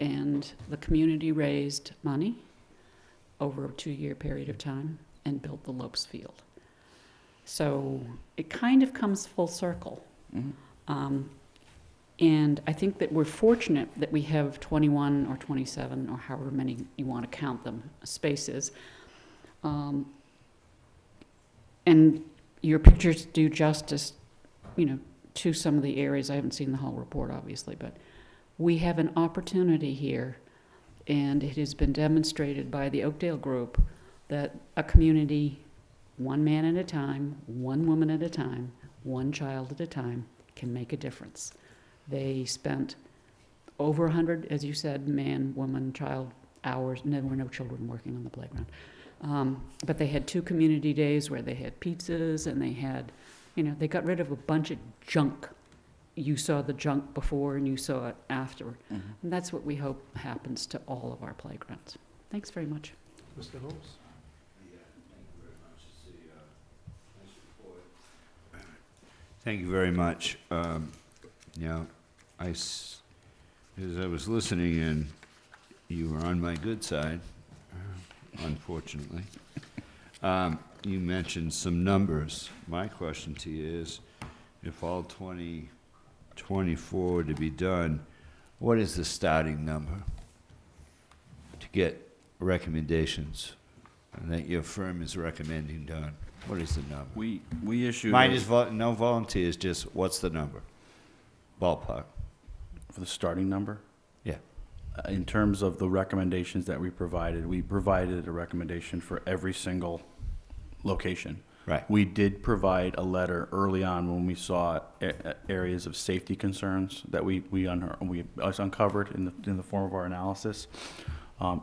And the community raised money over a 2-year period of time and built the Lopes Field. So it kind of comes full circle. Mm-hmm. And I think that we're fortunate that we have 21 or 27, or however many you want to count them, spaces. And your pictures do justice, to some of the areas. I haven't seen the whole report, obviously, but we have an opportunity here, and it has been demonstrated by the Oakdale Group that a community, one man at a time, one woman at a time, one child at a time, can make a difference. They spent over 100, as you said, man, woman, child hours, and there were no children working on the playground. But they had 2 community days where they had pizzas, and they had, they got rid of a bunch of junk. You saw the junk before and you saw it after. Mm-hmm. And that's what we hope happens to all of our playgrounds. Thanks very much. Mr. Holmes? Thank you very much. As I was listening in, you were on my good side, unfortunately. You mentioned some numbers. My question to you is, if all 2024 were to be done, what is the starting number to get recommendations that your firm is recommending done? What is the number? We issued Mine is no volunteers, just what's the number? Ballpark. for the starting number. Yeah. In terms of the recommendations that we provided a recommendation for every single location. Right. We did provide a letter early on when we saw areas of safety concerns that we uncovered in the form of our analysis.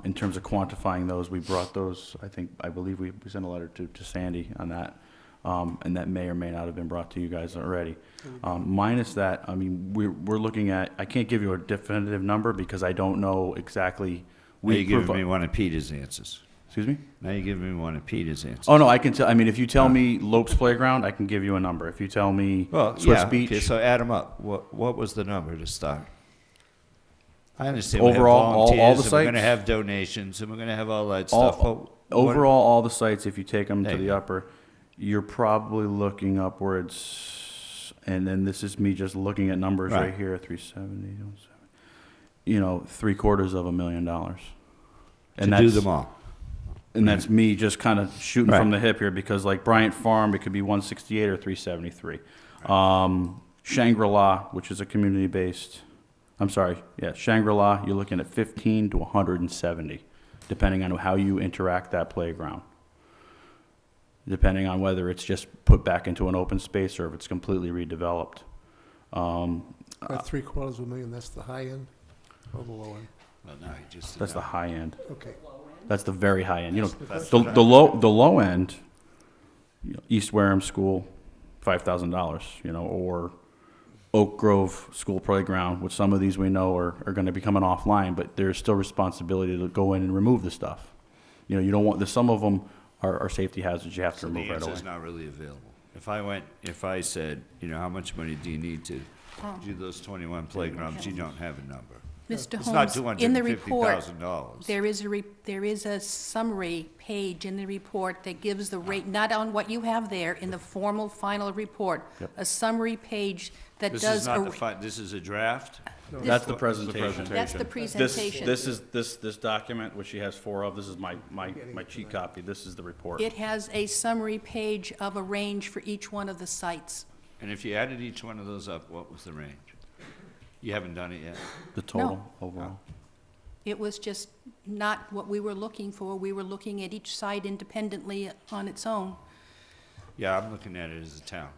In terms of quantifying those, we brought those, I believe we sent a letter to Sandy on that, and that may or may not have been brought to you guys already. Minus that, we're looking at, I can't give you a definitive number because I don't know exactly. Now you're giving me one of Peter's answers. Excuse me? Now you're giving me one of Peter's answers. Oh, no, I can tell, if you tell me Lopes Playground, I can give you a number. If you tell me Swiss Beach. Okay, so add them up. What was the number to start? I understand Overall, we have all the volunteers, and we're going to sites? have donations, and we're going to have all that stuff. Overall, all the sites, if you take them to Hey. the upper, you're probably looking upwards, and then this is me just looking at numbers right Right. here, 370, 750,000. to do them all. And that's me just kind of shooting Right. from the hip here, because like Bryant Farm, it could be 168 or 373. Shangri-La, which is a community-based, Shangri-La, you're looking at 15 to 170, depending on how you interact that playground. Depending on whether it's just put back into an open space or if it's completely redeveloped. At $750,000, that's the high end or the low end? Well, no, you just That's the high end. Okay. That's the very high end. That's The low end, East Wareham School, $5,000, or Oak Grove School Playground, which some of these we know are going to be coming offline, but there's still responsibility to go in and remove the stuff. You don't want, some of them are safety hazards you have to So the remove right away. answer's not really available. If I said, how much money do you need to do those 21 playgrounds, you don't have a number. Mr. It's not Holmes, in the report, $250,000. there is a summary page in the report that gives the rate, not on what you have there, in the formal final report, Yep. a summary page that This does. is not this is a draft? That's the This is presentation. That's the presentation. This document, which she has 4 of, this is my cheat copy, this is the report. It has a summary page of a range for each one of the sites. And if you added each one of those up, what was the range? You haven't done it yet? The total overall. It was just not what we were looking for. We were looking at each site independently on its own. Yeah, I'm looking at it as a town.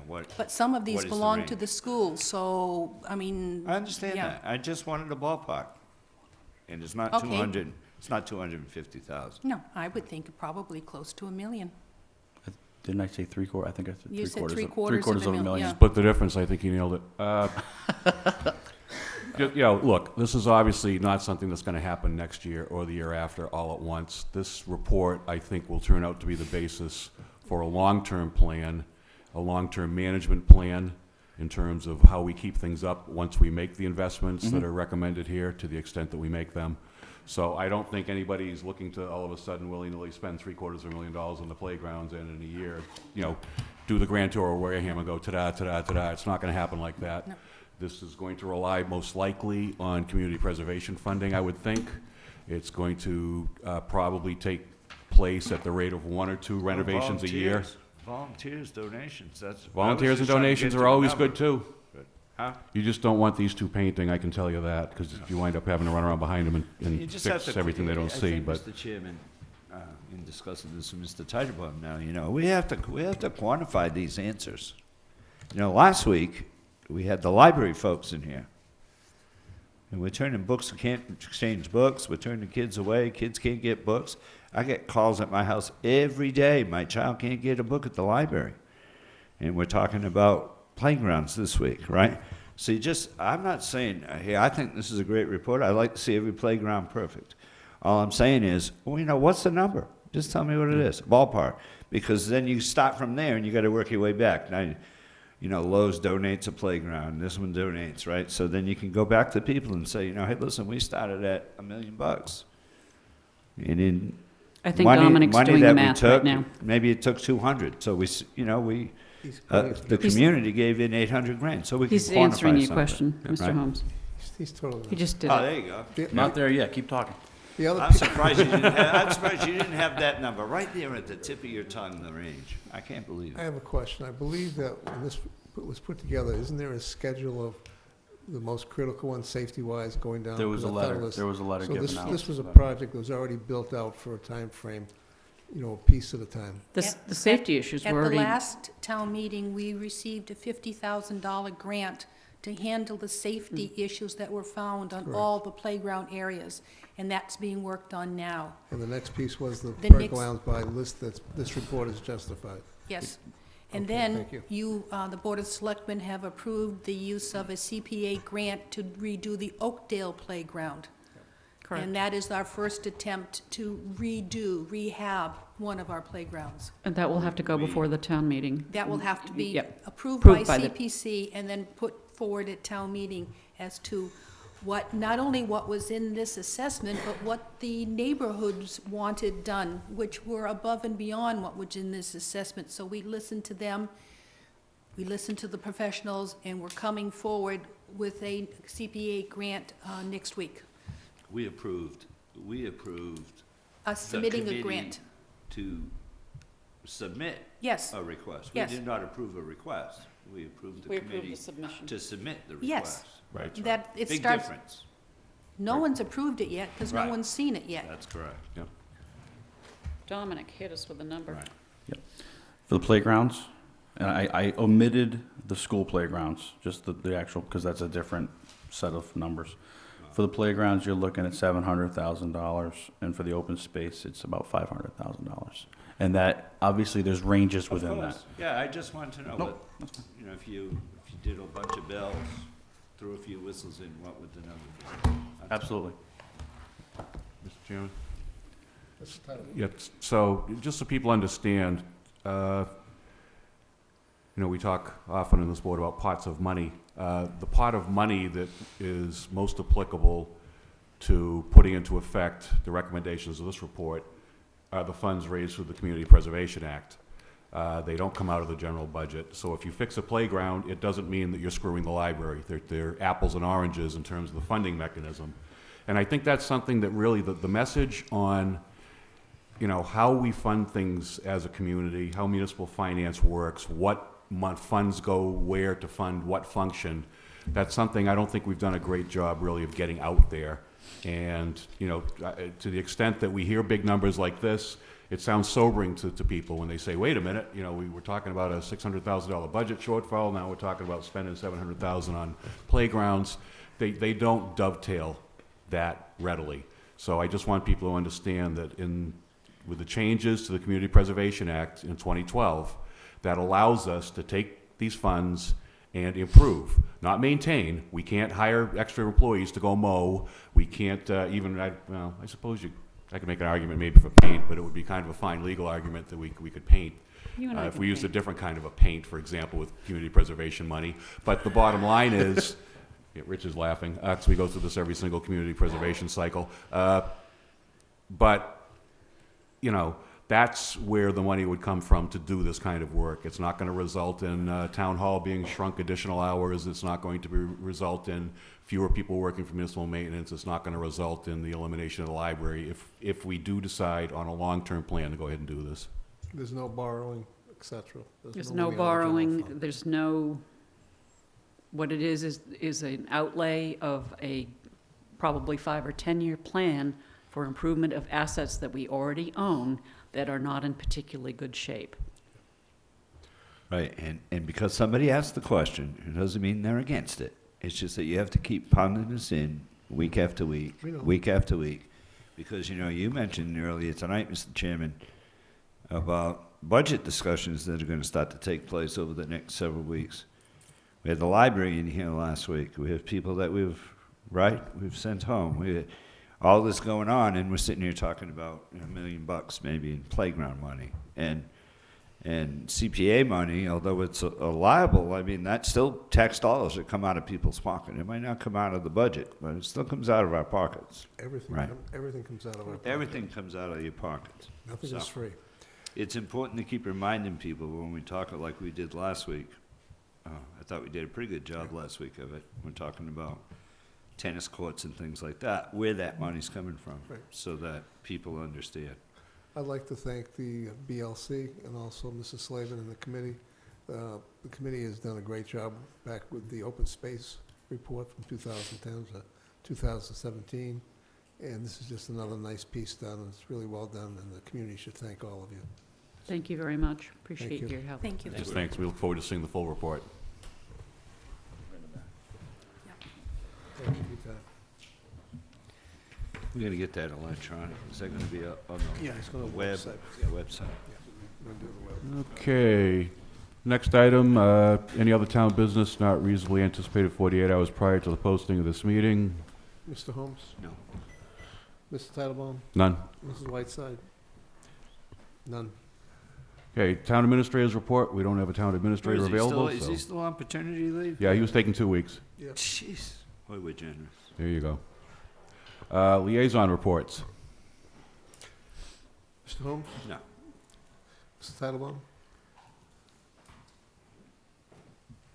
What? But some of What these is the belong to range? the schools, so, I mean. I understand yeah. that. I just wanted a ballpark. And it's not Okay. 200, it's not 250,000. No, I would think probably close to $1 million. Didn't I say 3/4? I think I said You said 3/4. $750,000, of a million. yeah. Split the difference, I think you nailed it. Look, this is obviously not something that's gonna happen next year or the year after all at once. This report, I think, will turn out to be the basis for a long-term plan, a long-term management plan in terms of how we keep things up once we make the investments that are recommended here, to the extent that we make them. So I don't think anybody's looking to all of a sudden willy-nilly spend $750,000 on the playgrounds and in a year, do the grand tour of Wareham and go ta-da, ta-da, ta-da. It's not gonna happen like that. No. This is going to rely most likely on community preservation funding, I would think. It's going to probably take place at the rate of 1 or 2 renovations a year. Volunteers, donations, that's. Volunteers and donations are always good too. Huh? You just don't want these two painting, I can tell you that, because you wind up having to run around behind them You and just have fix to- everything they don't I see, think, but. Mr. Chairman, in discussing this with Mr. Titlebaum now, we have to quantify these answers. Last week, we had the library folks in here. And we're turning books, we can't exchange books, we're turning kids away, kids can't get books. I get calls at my house every day, my child can't get a book at the library. And we're talking about playgrounds this week, right? So I'm not saying, hey, I think this is a great report, I'd like to see every playground perfect. All I'm saying is, what's the number? Just tell me what it is, ballpark. Because then you start from there and you gotta work your way back. Now, Lowe's donates a playground, this one donates, right? So then you can go back to people and say, hey, listen, we started at $1 million. And in I think Dominic's doing the math right now. maybe it took 200. So He's the community gave in 800 grand, so we can He's quantify answering your something, question, Mr. right? Holmes. he's totally. He just did Oh, it. there you go. Not there yet, keep talking. The other, I'm surprised you didn't have that number right there at the tip of your tongue, the range. I can't believe I it. have a question. I believe that when this was put together, isn't there a schedule of the most critical ones, safety-wise, going down? There was a Because I thought it letter, was- there was a letter So given out. this was a project that was already built out for a time frame, a piece at a time. At- The safety issues At were the already, last town meeting, we received a $50,000 grant to handle the safety issues that were found on Correct. all the playground areas, and that's being worked on now. And the next piece was the The next- playgrounds by list that this report is justified. Yes. And Okay, then thank you. the Board of Selectmen have approved the use of a CPA grant to redo the Oakdale Playground. correct. And that is our first attempt to rehab one of our playgrounds. And that will have to go before the town meeting. That will have to be Yep. approved by Approved by the- CPC and then put forward at town meeting as to not only what was in this assessment, but what the neighborhoods wanted done, which were above and beyond what was in this assessment. So we listened to them, we listened to the professionals, and we're coming forward with a CPA grant next week. We approved Us the submitting a committee grant. to submit Yes, a request. Yes. We did not approve a request. We approved the committee submission. to submit the Yes. request. Right. that it Big starts, difference. no one's approved it yet, because no Right. one's seen it yet. That's correct. Yep. Dominic, hit us with a number. Right. For the playgrounds, and I omitted the school playgrounds, just the actual, because that's a different set of numbers. For the playgrounds, you're looking at $700,000, and for the open space, it's about $500,000. And that, obviously, there's ranges within that. Yeah, I just want to know Nope, what, you know, if you did a bunch of bells, threw a few whistles in, what would the number be? Absolutely. Mr. Chairman? Mr. Titlebaum. Yeah, so just so people understand, we talk often in this board about pots of money. The pot of money that is most applicable to putting into effect the recommendations of this report are the funds raised through the Community Preservation Act. They don't come out of the general budget. So if you fix a playground, it doesn't mean that you're screwing the library. They're apples and oranges in terms of the funding mechanism. And I think that's something that really, the message on how we fund things as a community, how municipal finance works, what funds go where to fund what function, that's something I don't think we've done a great job really of getting out there. And, to the extent that we hear big numbers like this, it sounds sobering to people when they say, wait a minute, we were talking about a $600,000 budget shortfall, now we're talking about spending $700,000 on playgrounds. They don't dovetail that readily. So I just want people to understand that with the changes to the Community Preservation Act in 2012, that allows us to take these funds and improve, not maintain. We can't hire extra employees to go mow. We can't I suppose I could make an argument maybe for paint, but it would be kind of a fine legal argument that we could paint. You and I If can we used a paint. different kind of a paint, for example, with community preservation money. But the bottom line is, yeah, Rich is laughing, because we go through this every single community preservation cycle. But that's where the money would come from to do this kind of work. It's not going to result in town hall being shrunk additional hours. It's not going to result in fewer people working for municipal maintenance. It's not going to result in the elimination of the library if we do decide on a long-term plan to go ahead and do this. There's no borrowing, et cetera. There's no no money out of the general borrowing, fund. there's no, what it is an outlay of a probably 5 or 10-year plan for improvement of assets that we already own that are not in particularly good shape. Right, and because somebody asked the question, it doesn't mean they're against it. It's just that you have to keep pounding this in week after week, We know. week after week. Because, you mentioned earlier tonight, Mr. Chairman, about budget discussions that are going to start to take place over the next several weeks. We had the library in here last week. We have people that we've sent home. All this going on, and we're sitting here talking about $1 million maybe in playground money. And CPA money, although it's a liable, I mean, that's still tax dollars that come out of people's pocket. It might not come out of the budget, but it still comes out of our pockets. Everything, Right. everything comes out of our pocket. Everything comes out of your pockets. Nothing So, is free. It's important to keep reminding people when we talk it like we did last week. I thought we did a pretty good job last week of it. We're talking about tennis courts and things like that, where that money's coming from, Right. so that people understand. I'd like to thank the BLC and also Mrs. Slavin and the committee. The committee has done a great job back with the open space report from 2010 to 2017. And this is just another nice piece done, and it's really well done, and the community should thank all of you. Thank you very much. Appreciate you. your help. Thank you. Just thanks. We look forward to seeing the full report. Thank you for your time. We're gonna get that electronic. Is that gonna be on the Yeah, it's going to web? website. Yeah, website. We're gonna do the web. Okay. Next item, any other town business not reasonably anticipated 48 hours prior to the posting of this meeting? Mr. Holmes? No. Mr. Titlebaum? None. Mrs. Whiteside? None. Okay, town administrator's report. We don't have a town administrator available. Is so- he still on paternity leave? Yeah, he was taking 2 weeks. Yep. Jeez. Boy, we're generous. There you go. Liaison reports. Mr. Holmes? No. Mr. Titlebaum?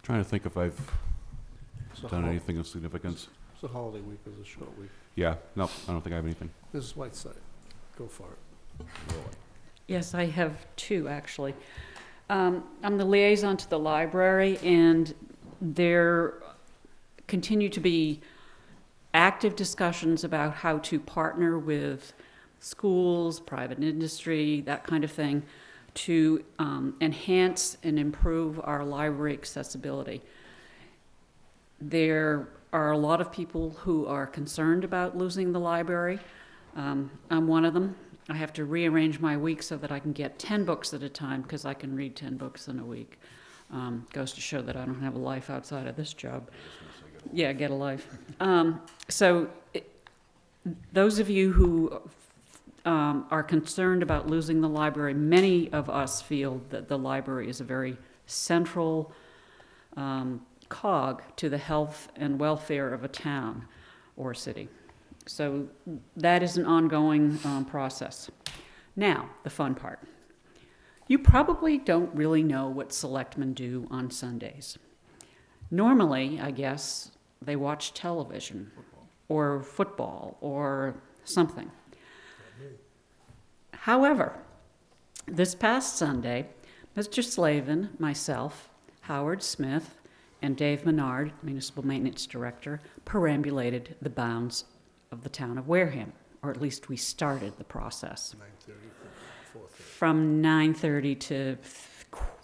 Trying to think if I've It's a done hol- anything of significance. It's a holiday week, it's a short week. Yeah, no, I don't think I have anything. Mrs. Whiteside, go for it. Yes, I have 2, actually. I'm the liaison to the library, and there continue to be active discussions about how to partner with schools, private industry, that kind of thing, to enhance and improve our library accessibility. There are a lot of people who are concerned about losing the library. I'm one of them. I have to rearrange my week so that I can get 10 books at a time because I can read 10 books in a week. Goes to show that I don't have a life outside of this job. Yeah, get a life. Those of you who are concerned about losing the library, many of us feel that the library is a very central cog to the health and welfare of a town or city. So that is an ongoing process. Now, the fun part. You probably don't really know what selectmen do on Sundays. Normally, I guess, they watch television or football or something. However, this past Sunday, Mr. Slavin, myself, Howard Smith, and Dave Menard, Municipal Maintenance Director, perambulated the bounds of the town of Wareham, or at least we started the process. 9:30 to 4:30. From 9:30 to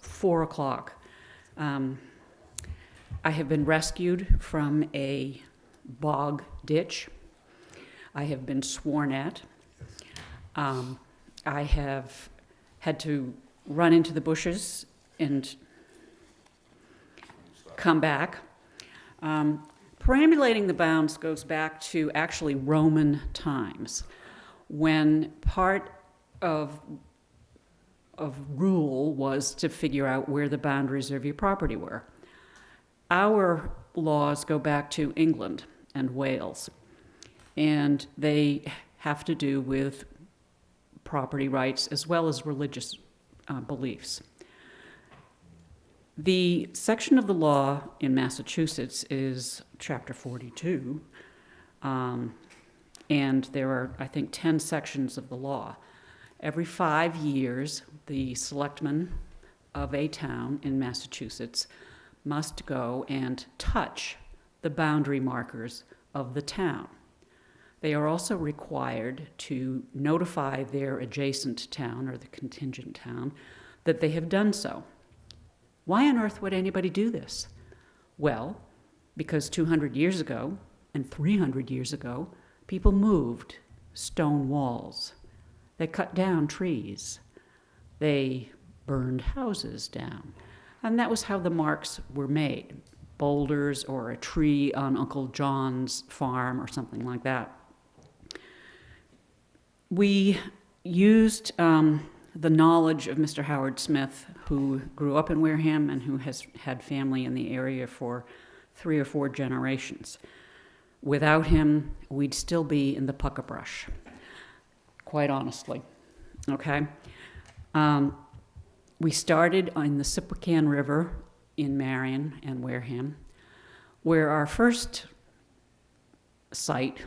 4 o'clock. I have been rescued from a bog ditch. I have been sworn at. I have had to run into the bushes and come back. Perambulating the bounds goes back to actually Roman times, when part of rule was to figure out where the boundaries of your property were. Our laws go back to England and Wales, and they have to do with property rights as well as religious beliefs. The section of the law in Massachusetts is Chapter 42, and there are, I think, 10 sections of the law. Every 5 years, the selectmen of a town in Massachusetts must go and touch the boundary markers of the town. They are also required to notify their adjacent town or the contingent town that they have done so. Why on earth would anybody do this? Well, because 200 years ago and 300 years ago, people moved stone walls. They cut down trees. They burned houses down. And that was how the marks were made. Boulders or a tree on Uncle John's farm or something like that. We used the knowledge of Mr. Howard Smith, who grew up in Wareham and who has had family in the area for 3 or 4 generations. Without him, we'd still be in the pucka brush, quite honestly, okay? We started in the Sipwakan River in Marion and Wareham, where our first site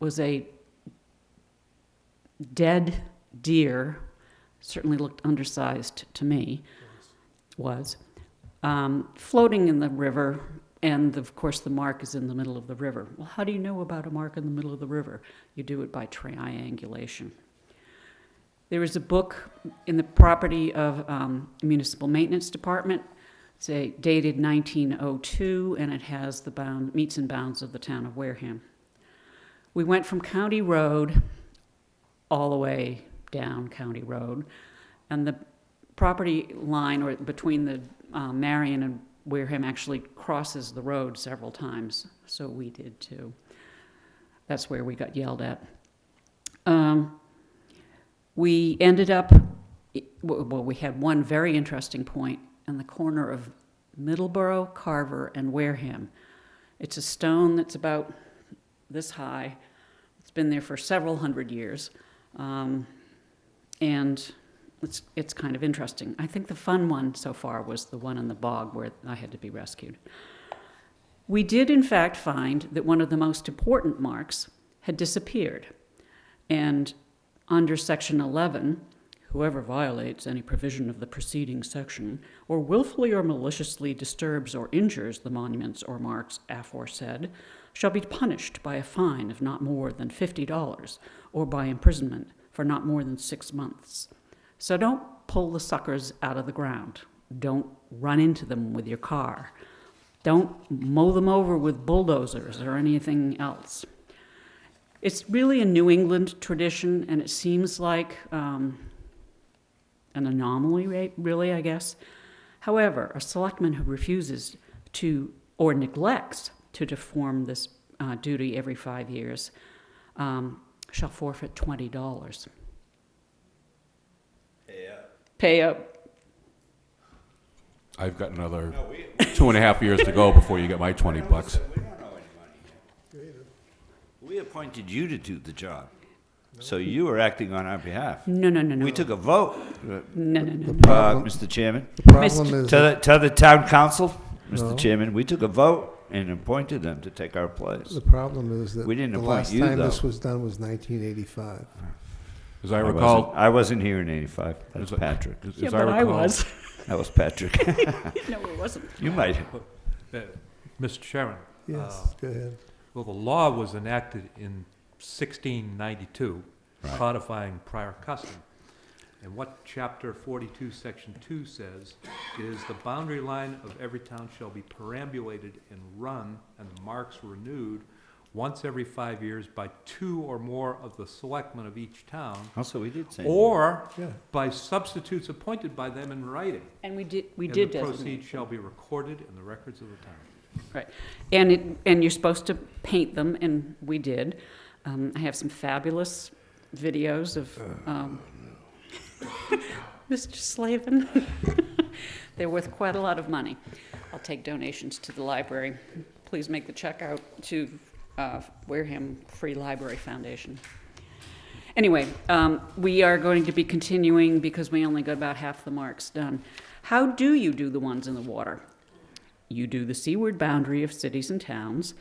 was a dead deer, certainly looked undersized to me, floating in the river, and of course the mark is in the middle of the river. Well, how do you know about a mark in the middle of the river? You do it by triangulation. There is a book in the property of Municipal Maintenance Department. It's dated 1902, and it has the meets and bounds of the town of Wareham. We went from County Road all the way down County Road, and the property line or between the Marion and Wareham actually crosses the road several times, so we did too. That's where we got yelled at. We ended up, well, we had one very interesting point in the corner of Middleborough, Carver, and Wareham. It's a stone that's about this high. It's been there for several hundred years. And it's kind of interesting. I think the fun one so far was the one in the bog where I had to be rescued. We did, in fact, find that one of the most important marks had disappeared. And under Section 11, whoever violates any provision of the preceding section or willfully or maliciously disturbs or injures the monuments or marks aforesaid shall be punished by a fine of not more than $50 or by imprisonment for not more than 6 months. So don't pull the suckers out of the ground. Don't run into them with your car. Don't mow them over with bulldozers or anything else. It's really a New England tradition, and it seems like an anomaly, really, I guess. However, a selectman who refuses to or neglects to perform this duty every 5 years shall forfeit $20. Pay up. I've got another 2.5 years to go before you get my 20 bucks. We don't owe any money. We appointed you to do the job, so you were acting on our behalf. No. We took a vote, No. Mr. Chairman. The problem is, To the town council, No. Mr. Chairman, we took a vote and appointed them to take our place. the problem is that We didn't the appoint last you, time though. this was done was 1985. As I recall, I wasn't here in '85. That was Is it- Patrick. Yeah, as but I recall- was. That was Patrick. No, it wasn't. You might. Mr. Chairman, Yes, go ahead. well, the law was enacted in 1692, Right. codifying prior custom. And what Chapter 42, Section 2 says is the boundary line of every town shall be perambulated and run, and the marks renewed once every 5 years by 2 or more of the selectmen of each town, Also, we did say. or Yeah. by substitutes appointed by them in writing. And we did And designate. the proceeds shall be recorded in the records of the town. Right. And you're supposed to paint them, and we did. I have some fabulous videos of Mr. Slavin. They're worth quite a lot of money. I'll take donations to the library. Please make the check out to Wareham Free Library Foundation. Anyway, we are going to be continuing because we only got about half the marks done. How do you do the ones in the water? You do the seaward boundary of cities and towns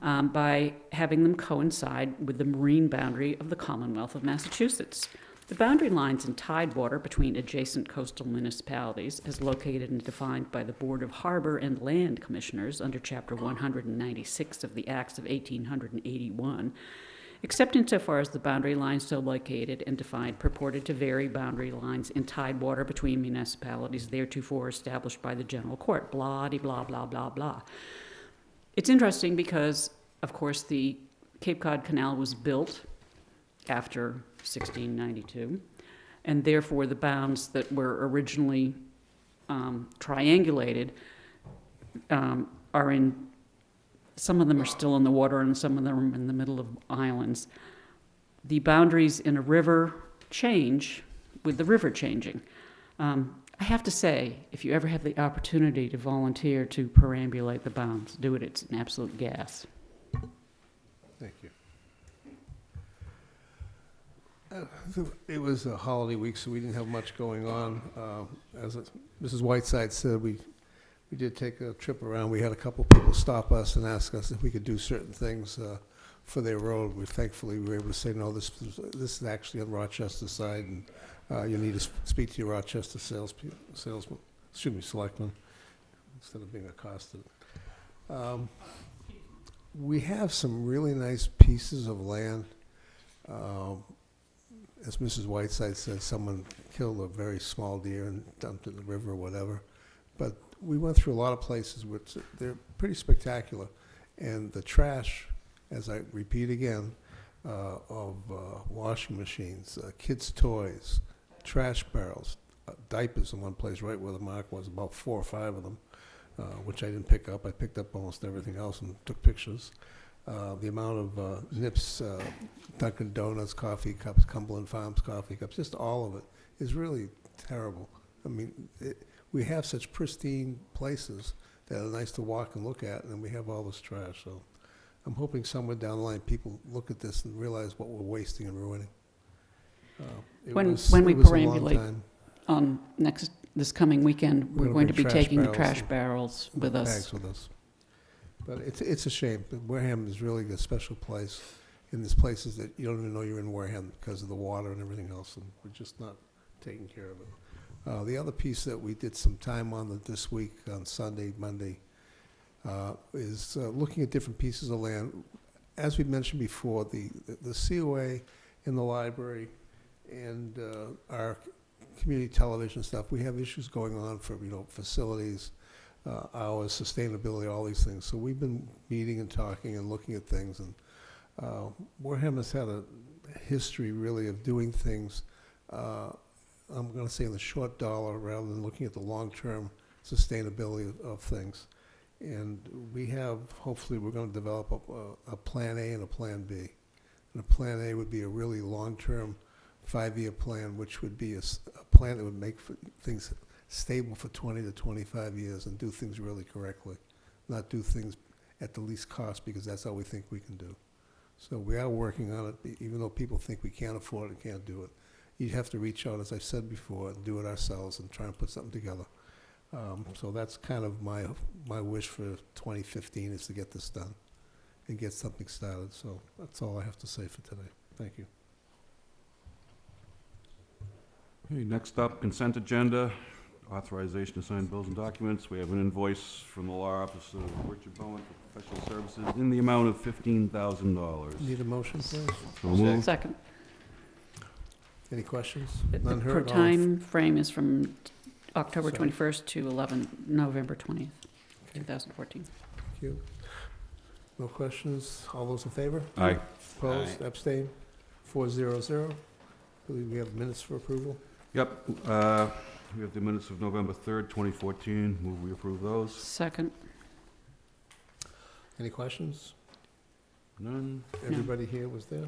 by having them coincide with the marine boundary of the Commonwealth of Massachusetts. The boundary lines in tidewater between adjacent coastal municipalities is located and defined by the Board of Harbor and Land Commissioners under Chapter 196 of the Acts of 1881, except insofar as the boundary lines so located and defined purported to vary boundary lines in tidewater between municipalities theretofore established by the General Court, blah-de-blah, blah, blah, blah. It's interesting because, of course, the Cape Cod Canal was built after 1692, and therefore the bounds that were originally triangulated are in, some of them are still in the water and some of them are in the middle of islands. The boundaries in a river change with the river changing. I have to say, if you ever have the opportunity to volunteer to perambulate the bounds, do it. It's an absolute gas. Thank you. It was a holiday week, so we didn't have much going on. As Mrs. Whiteside said, we did take a trip around. We had a couple people stop us and ask us if we could do certain things for their road. Thankfully, we were able to say, no, this is actually on Rochester side, and you need to speak to your Rochester selectman, instead of being accosted. We have some really nice pieces of land. As Mrs. Whiteside said, someone killed a very small deer and dumped it in the river or whatever. But we went through a lot of places which they're pretty spectacular. And the trash, as I repeat again, of washing machines, kids' toys, trash barrels, diapers in one place right where the mark was, about 4 or 5 of them, which I didn't pick up. I picked up almost everything else and took pictures. The amount of Nips, Dunkin' Donuts coffee cups, Cumberland Farms coffee cups, just all of it is really terrible. I mean, we have such pristine places that are nice to walk and look at, and we have all this trash. So I'm hoping somewhere down the line people look at this and realize what we're wasting and ruining. When we it was a long perambulate time. This coming weekend, we're gonna going to bring be trash taking the barrels trash and barrels with us. Bags with us. But it's a shame. Wareham is really a special place. And there's places that you don't even know you're in Wareham because of the water and everything else, and we're just not taking care of it. The other piece that we did some time on this week, on Sunday, Monday, is looking at different pieces of land. As we mentioned before, the COA in the library and our community television stuff, we have issues going on for facilities. hours, sustainability, all these things. So we've been meeting and talking and looking at things, and Wareham has had a history really of doing things, I'm going to say in the short dollar rather than looking at the long-term sustainability of things. And we have, hopefully, we're going to develop a Plan A and a Plan B. And a Plan A would be a really long-term 5-year plan, which would be a plan that would make things stable for 20 to 25 years and do things really correctly, not do things at the least cost, because that's all we think we can do. So we are working on it, even though people think we can't afford it, can't do it. You have to reach out, as I've said before, and do it ourselves and try and put something together. So that's kind of my wish for 2015, is to get this done and get something started. So that's all I have to say for today. Thank you. Okay, next up, consent agenda, authorization to sign bills and documents. We have an invoice from the law office of Richard Bowen for professional services in the amount of $15,000. Need a motion, please? So moved. Second. Any questions? The None per heard? All time frame is from October Sorry. 21st to November 20th, 2014. Thank you. No questions? All those in favor? Aye. Opposed? Abstained? 400. Believe we have minutes for approval. Yep, we have the minutes of November 3rd, 2014. Move we approve those. Second. Any questions? None. Everybody here was there?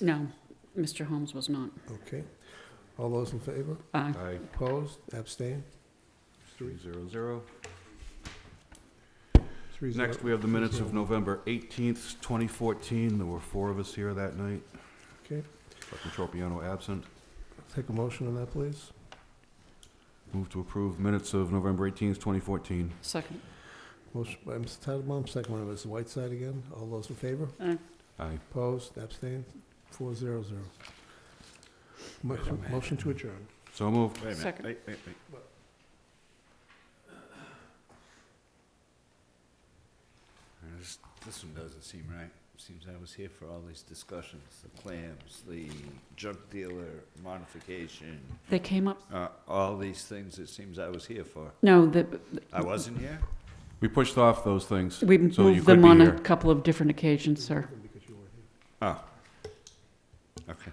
No, Mr. Holmes was not. Okay. All those in favor? Aye. Aye. Opposed? Abstained? 300. 3-0. Next, we have the minutes of November 18th, 2014. There were 4 of us here that night. Okay. Selectman Tropiano absent. Take a motion on that, please. Move to approve minutes of November 18th, 2014. Second. Motion by Mr. Titlebaum, second one by Mr. Whiteside again. All those in favor? Aye. Aye. Opposed? Abstained? 400. Motion to adjourn. So moved. Wait a minute. Second. Wait. This one doesn't seem right. Seems I was here for all these discussions, the clams, the junk dealer modification, They came up, all these things it seems I was here for. no, I wasn't here? We pushed off those things. we So you moved could them be on here. a couple of different occasions, sir. Oh, okay.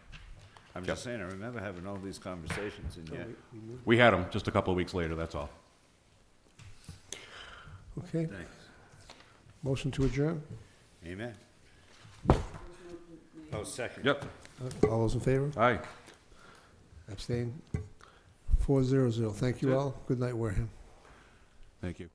I'm just saying, I remember having all these conversations in here. We had them just a couple of weeks later, that's all. Okay. Thanks. Motion to adjourn. Amen. Oh, second. Yep. All those in favor? Aye. Abstained? 400. Thank you That's it. all. Good night, Wareham. Thank you.